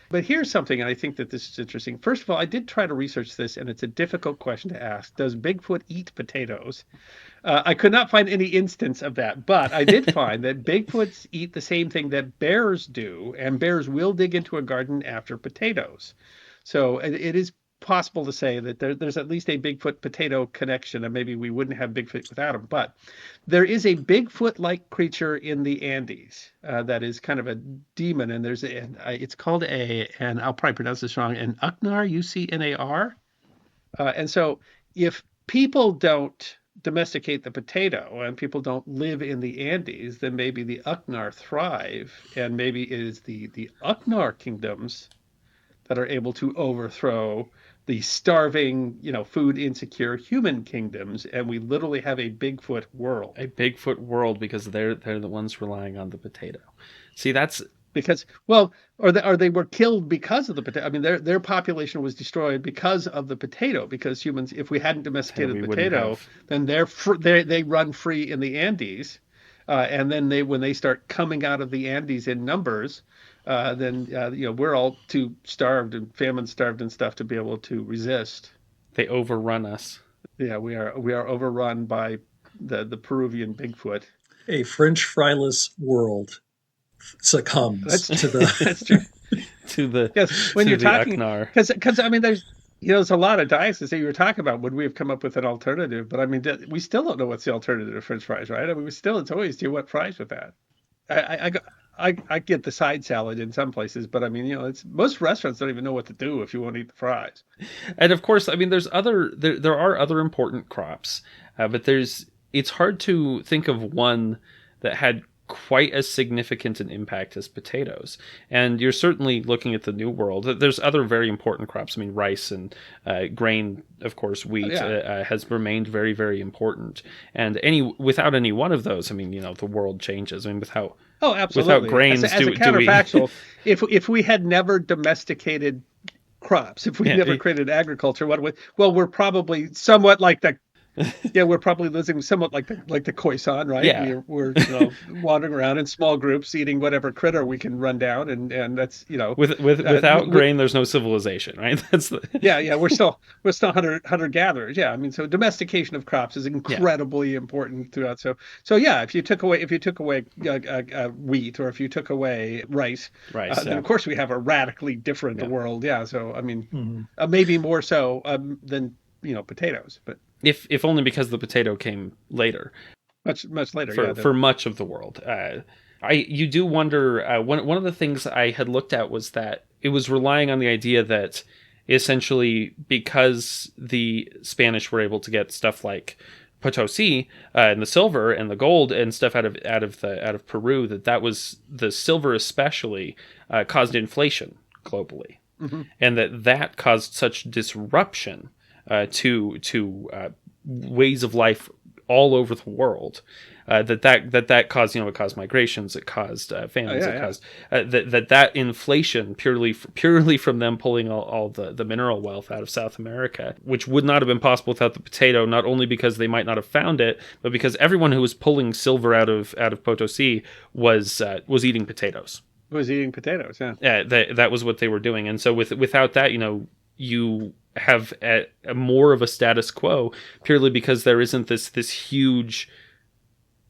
but here's something, and I think that this is interesting. First of all, I did try to research this, and it's a difficult question to ask. Does Bigfoot eat potatoes? I could not find any instance of that, but I did find that Bigfoots eat the same thing that bears do, and bears will dig into a garden after potatoes. So it is possible to say that there's at least a Bigfoot potato connection, and maybe we wouldn't have Bigfoot without him. But there is a Bigfoot-like creature in the Andes that is kind of a demon, and it's called and I'll probably pronounce this wrong, an Ucnar, Ucnar. And so if people don't domesticate the potato and people don't live in the Andes, then maybe the Ucnar thrive, and maybe it is the Ucnar kingdoms that are able to overthrow the starving, food insecure human kingdoms, and we literally have a Bigfoot world. A Bigfoot world because they're the ones relying on the potato. See, that's because or they were killed because of the potato. I mean, their population was destroyed because of the potato. Because humans, if we hadn't domesticated the potato, then they run free in the Andes. And then when they start coming out of the Andes in numbers, then we're all too starved and famine starved and stuff to be able to resist. They overrun us. Yeah, we are overrun by the Peruvian Bigfoot. A French fryless world succumbs to the. That's true. To the Yes, when to you're the talking, Aknar. because I mean, there's a lot of diets that you were talking about. Would we have come up with an alternative? But I mean, we still don't know what's the alternative to French fries, right? I mean, it's always, do you want fries with that? I get the side salad in some places, but I mean, it's most restaurants don't even know what to do if you want to eat the fries. And of course, I mean, there are other important crops, but it's hard to think of one that had quite as significant an impact as potatoes. And you're certainly looking at the New World. There's other very important crops. I mean, rice and grain, of course, wheat has remained very, very important. And without any one of those, I mean, the world changes. I mean, without absolutely. Without grains, as a counterfactual, if we had never domesticated crops, if we never created agriculture, we're probably somewhat like the we're probably living somewhat like the Khoisan, right? Yeah. We're wandering around in small groups, eating whatever critter we can run down, and that's without grain, there's no civilization, right? That's we're still hunter gatherers. Yeah, I mean, so domestication of crops is incredibly important throughout. So if you took away wheat, or if you took away rice, then of course we have a radically different world. Yeah, so I mean, maybe more so than potatoes, but. If only because the potato came later, much later, for much of the world. You do wonder. One of the things I had looked at was that it was relying on the idea that essentially because the Spanish were able to get stuff like Potosi and the silver and the gold and stuff out of Peru, that was the silver especially caused inflation globally, and that caused such disruption to ways of life all over the world, that caused it caused migrations, it caused famines, caused that inflation purely from them pulling all the mineral wealth out of South America, which would not have been possible without the potato. Not only because they might not have found it, but because everyone who was pulling silver out of Potosi was eating potatoes. Was eating potatoes, that was what they were doing, and so without that, you have a more of a status quo purely because there isn't this huge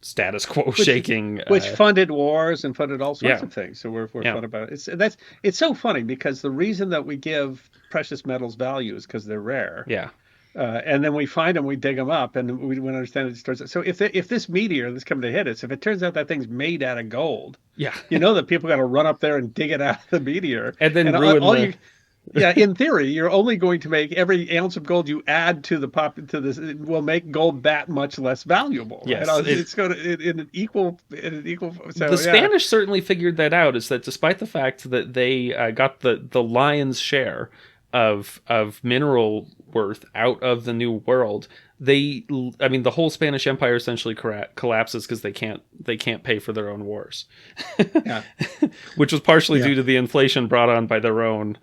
status quo shaking, which funded wars and funded all sorts of things. So we're fun about it. It's so funny because the reason that we give precious metals value is because they're rare. Yeah. And then we find them, we dig them up, and we want to understand it starts. So if this meteor that's coming to hit us, if it turns out that thing's made out of gold, that people got to run up there and dig it out of the meteor, and then ruin in theory, you're only going to make every ounce of gold you add to this will make gold that much less valuable. Yes, right? It's going to in an equal. So, the Spanish certainly figured that out. Is that despite the fact that they got the lion's share of mineral worth out of the New World, the whole Spanish Empire essentially collapses because they can't pay for their own wars, which was partially due to the inflation brought on by their own.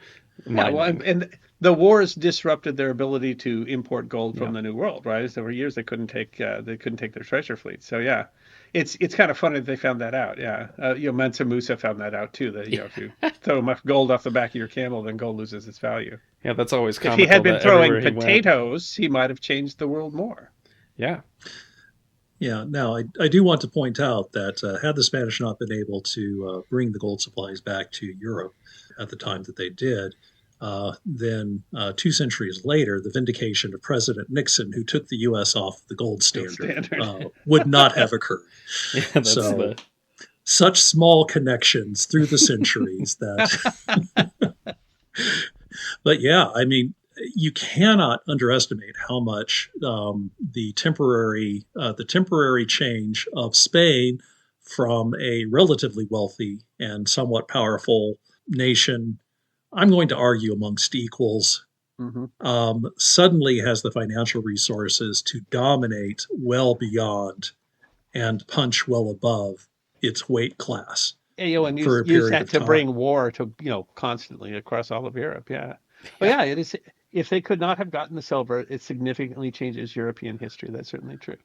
And the wars disrupted their ability to import gold from the New World, right? So for years they couldn't take their treasure fleet. So it's kind of funny that they found that out. Mansa Musa found that out too. That if you throw enough gold off the back of your camel, then gold loses its value. Yeah, that's always comical. If he had been throwing potatoes, he might have changed the world more. Yeah. Yeah. Now, I do want to point out that had the Spanish not been able to bring the gold supplies back to Europe at the time that they did, then 2 centuries later, the vindication of President Nixon, who took the U.S. off the gold standard, would not have occurred. Such small connections through the centuries that. But I mean, you cannot underestimate how much the temporary change of Spain from a relatively wealthy and somewhat powerful nation, I'm going to argue amongst equals, suddenly has the financial resources to dominate well beyond and punch well above its weight class. And use that to bring war to constantly across all of Europe. Yeah. Well, it is. If they could not have gotten the silver, it significantly changes European history. That's certainly true.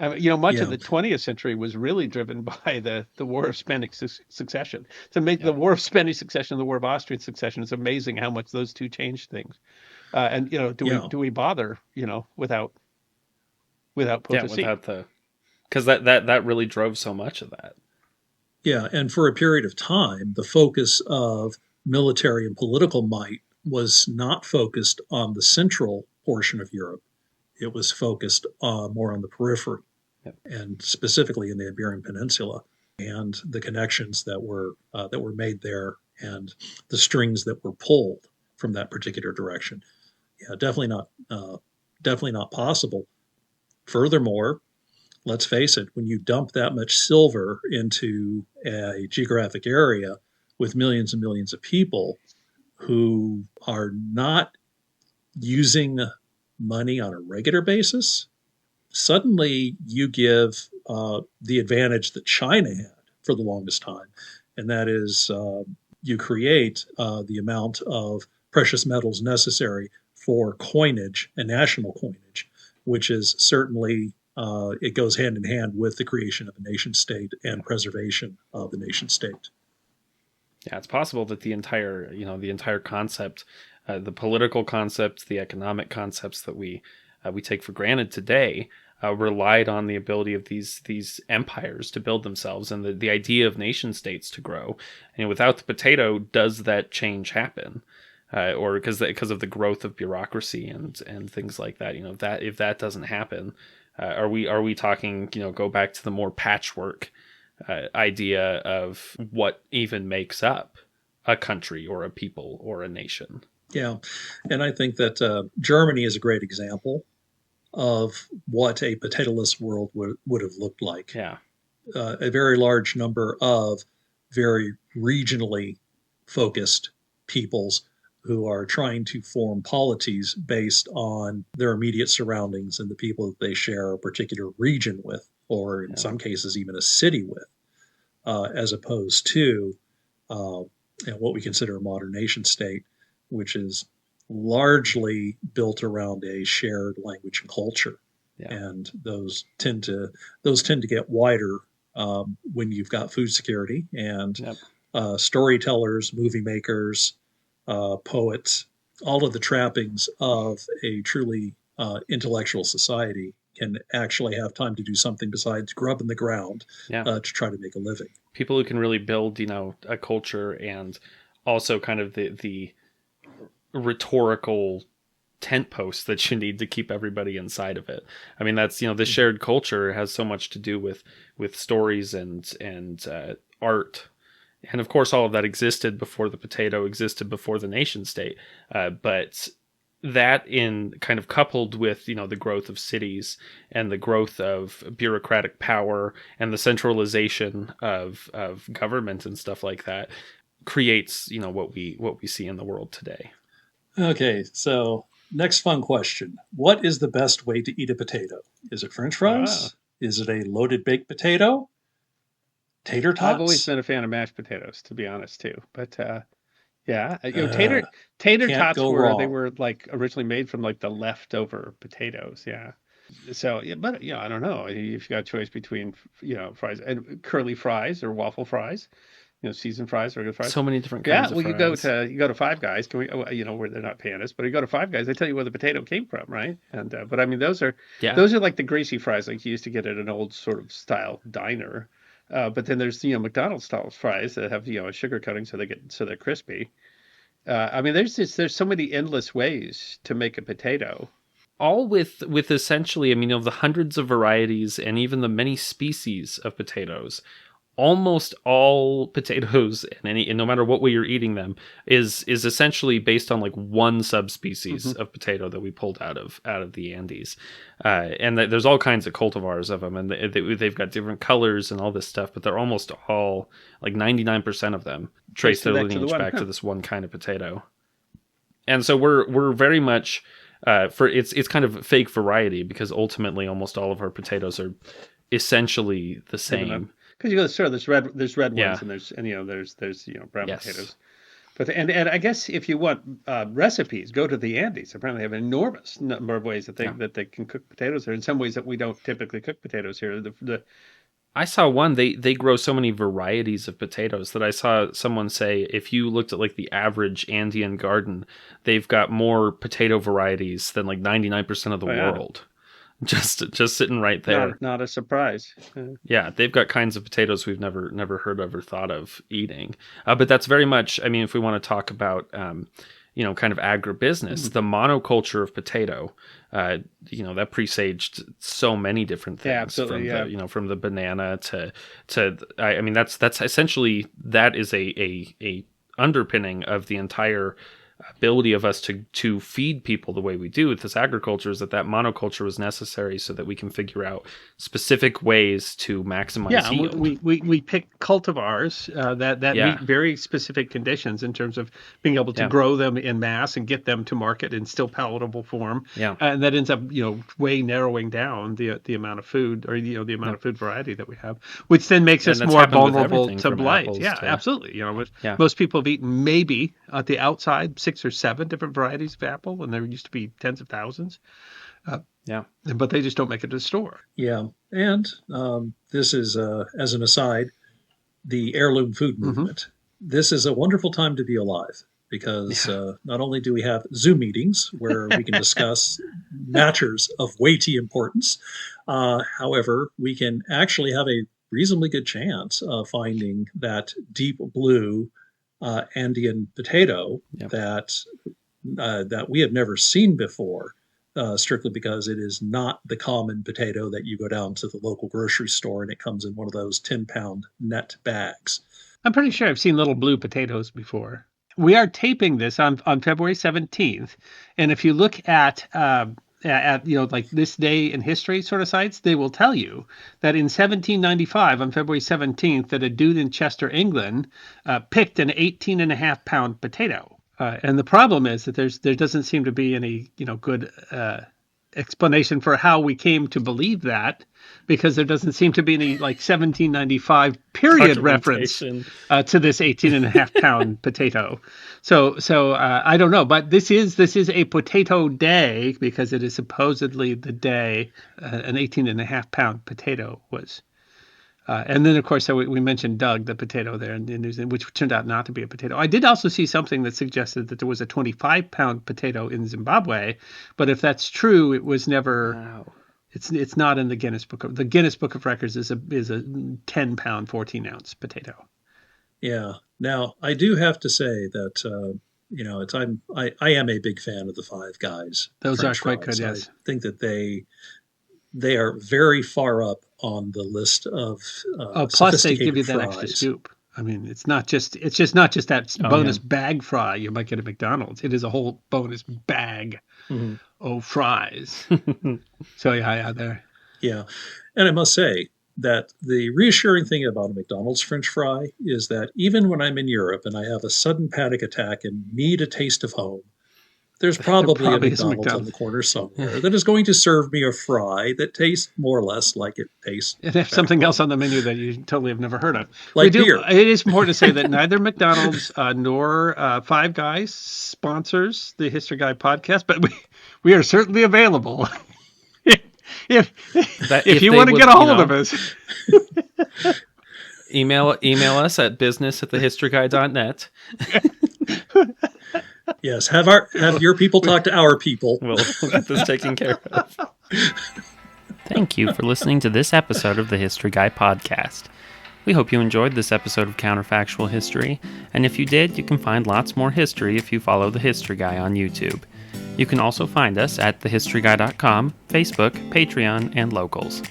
Much Yeah. of the 20th century was really driven by the War of Spanish Succession. To make the War of Spanish Succession, the War of Austrian Succession, it's amazing how much those two changed things. Do we bother, without Yeah, potency? without the, because that really drove so much of that. Yeah, and for a period of time, the focus of military and political might was not focused on the central portion of Europe. It was focused more on the periphery, Yep. and specifically in the Iberian Peninsula, and the connections that were made there, and the strings that were pulled from that particular direction. Yeah, definitely not possible. Furthermore, let's face it, when you dump that much silver into a geographic area with millions and millions of people who are not using money on a regular basis, suddenly you give the advantage that China had for the longest time. And that is you create the amount of precious metals necessary for coinage and national coinage, which is certainly it goes hand in hand with the creation of a nation state and preservation of the nation state. Yeah, it's possible that the entire concept, the political concepts, the economic concepts that we take for granted today, relied on the ability of these empires to build themselves and the idea of nation states to grow. And without the potato, does that change happen? Or because of the growth of bureaucracy and things like that, that if that doesn't happen, are we talking, go back to the more patchwork idea of what even makes up a country or a people or a nation? Yeah, and I think that Germany is a great example of what a potatoless world would have looked like. Yeah. A very large number of very regionally focused peoples who are trying to form polities based on their immediate surroundings and the people that they share a particular region with, or in some cases even a city with, as opposed to what we consider a modern nation state, which is largely built around a shared language and culture. Yeah. And those tend to get wider when you've got food security and storytellers, movie makers, poets, all of the trappings of a truly intellectual society can actually have time to do something besides grub in the ground to try to make a living. People who can really build, a culture and also kind of the rhetorical tent posts that you need to keep everybody inside of it. I mean, that's, the shared culture has so much to do with stories and art. And of course, all of that existed before the potato, existed before the nation state. But that in kind of coupled with, the growth of cities and the growth of bureaucratic power and the centralization of government and stuff like that creates, what we see in the world today. Okay, so next fun question. What is the best way to eat a potato? Is it French fries? Is it a loaded baked potato? Tater tots? I've always been a fan of mashed potatoes, to be honest, too. But tater tots they were like originally made from like the leftover potatoes. Yeah. So, but I don't know if you got a choice between fries and curly fries or waffle fries. Seasoned fries, regular fries. So many different kinds of fries. You go to Five Guys. Where they're not paying us, but you go to Five Guys, they tell you where the potato came from, right? And but I mean, those are like the greasy fries like you used to get at an old sort of style diner. But then there's McDonald's style fries that have a sugar coating so they're crispy. I mean, there's so many endless ways to make a potato. All with essentially, the hundreds of varieties and even the many species of potatoes. Almost all potatoes and no matter what way you're eating them is essentially based on like one subspecies of potato that we pulled out of the Andes, and there's all kinds of cultivars of them, and they've got different colors and all this stuff, but they're almost all like 99% of them trace their lineage back to this one kind of potato. And so we're very much it's kind of fake variety because ultimately almost all of our potatoes are essentially the same. Because you go to the store, there's red ones and there's brown potatoes. But and I guess if you want recipes, go to the Andes. Apparently, they have an enormous number of ways that they can cook potatoes there. In some ways that we don't typically cook potatoes here. I saw one, they grow so many varieties of potatoes that I saw someone say if you looked at like the average Andean garden, they've got more potato varieties than like 99% of the world. Just sitting right there. Not a surprise. Yeah, they've got kinds of potatoes we've never heard of or thought of eating. But that's very much, I mean, if we want to talk about kind of agribusiness, the monoculture of potato, that presaged so many different things. Yeah, absolutely. From the banana to I mean, that's essentially, that is a underpinning of the entire ability of us to feed people the way we do with this agriculture, is that monoculture was necessary so that we can figure out specific ways to maximize yield. We pick cultivars that meet very specific conditions in terms of being able to grow them in mass and get them to market in still palatable form. Yeah. And that ends up way narrowing down the amount of food, or the amount of food variety that we have, which then makes us more vulnerable to blight. Yeah, absolutely. Most people have eaten maybe at the outside 6 or 7 different varieties of apple, and there used to be tens of thousands. But they just don't make it to the store. Yeah. And this is, as an aside, the heirloom food movement. This is a wonderful time to be alive, because not only do we have Zoom meetings where we can discuss matters of weighty importance, however, we can actually have a reasonably good chance of finding that deep blue Andean potato that we have never seen before, strictly because it is not the common potato that you go down to the local grocery store and it comes in one of those 10-pound net bags. I'm pretty sure I've seen little blue potatoes before. We are taping this on February 17th, and if you look at like this day in history sort of sites, they will tell you that in 1795, on February 17th, that a dude in Chester, England, picked an 18.5-pound potato. And the problem is that there doesn't seem to be any good explanation for how we came to believe that, because there doesn't seem to be any 1795 period reference to this 18.5-pound potato. So I don't know, but this is a potato day, because it is supposedly the day an 18.5-pound potato was. And then, of course, we mentioned Doug, the potato there in New Zealand, which turned out not to be a potato. I did also see something that suggested that there was a 25-pound potato in Zimbabwe, but if that's true, it was never. Wow. It's not in the Guinness Book of Records. Is a 10-pound, 14-ounce potato. Yeah. Now, I do have to say that I am a big fan of the Five Guys. Those French are quite fries. good. Yes. I think that they are very far up on the list of plus they give you that fries. extra scoop. I mean, it's just not just that bonus bag fry you might get at McDonald's. It is a whole bonus bag of fries. So there. Yeah, and I must say that the reassuring thing about a McDonald's French fry is that even when I'm in Europe and I have a sudden panic attack and need a taste of home, there's probably a McDonald's on the corner somewhere that is going to serve me a fry that tastes more or less like it tastes. And have something else on the menu that you totally have never heard of. Like beer. It is important to say that neither McDonald's nor Five Guys sponsors the History Guy podcast, but we are certainly available. if you want to get a hold of us. Email us at business@thehistoryguy.net. Yes, have your people talk to our people. We'll get this taken care of. Thank you for listening to this episode of the History Guy podcast. We hope you enjoyed this episode of Counterfactual History, and if you did, you can find lots more history if you follow the History Guy on YouTube. You can also find us at thehistoryguy.com, Facebook, Patreon, and Locals.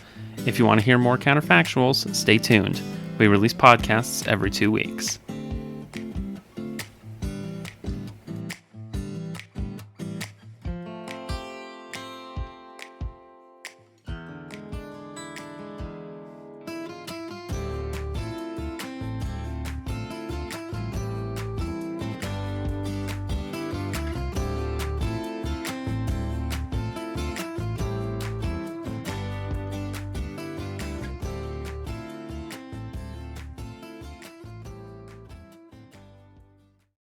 If you want to hear more Counterfactuals, stay tuned. We release podcasts every 2 weeks.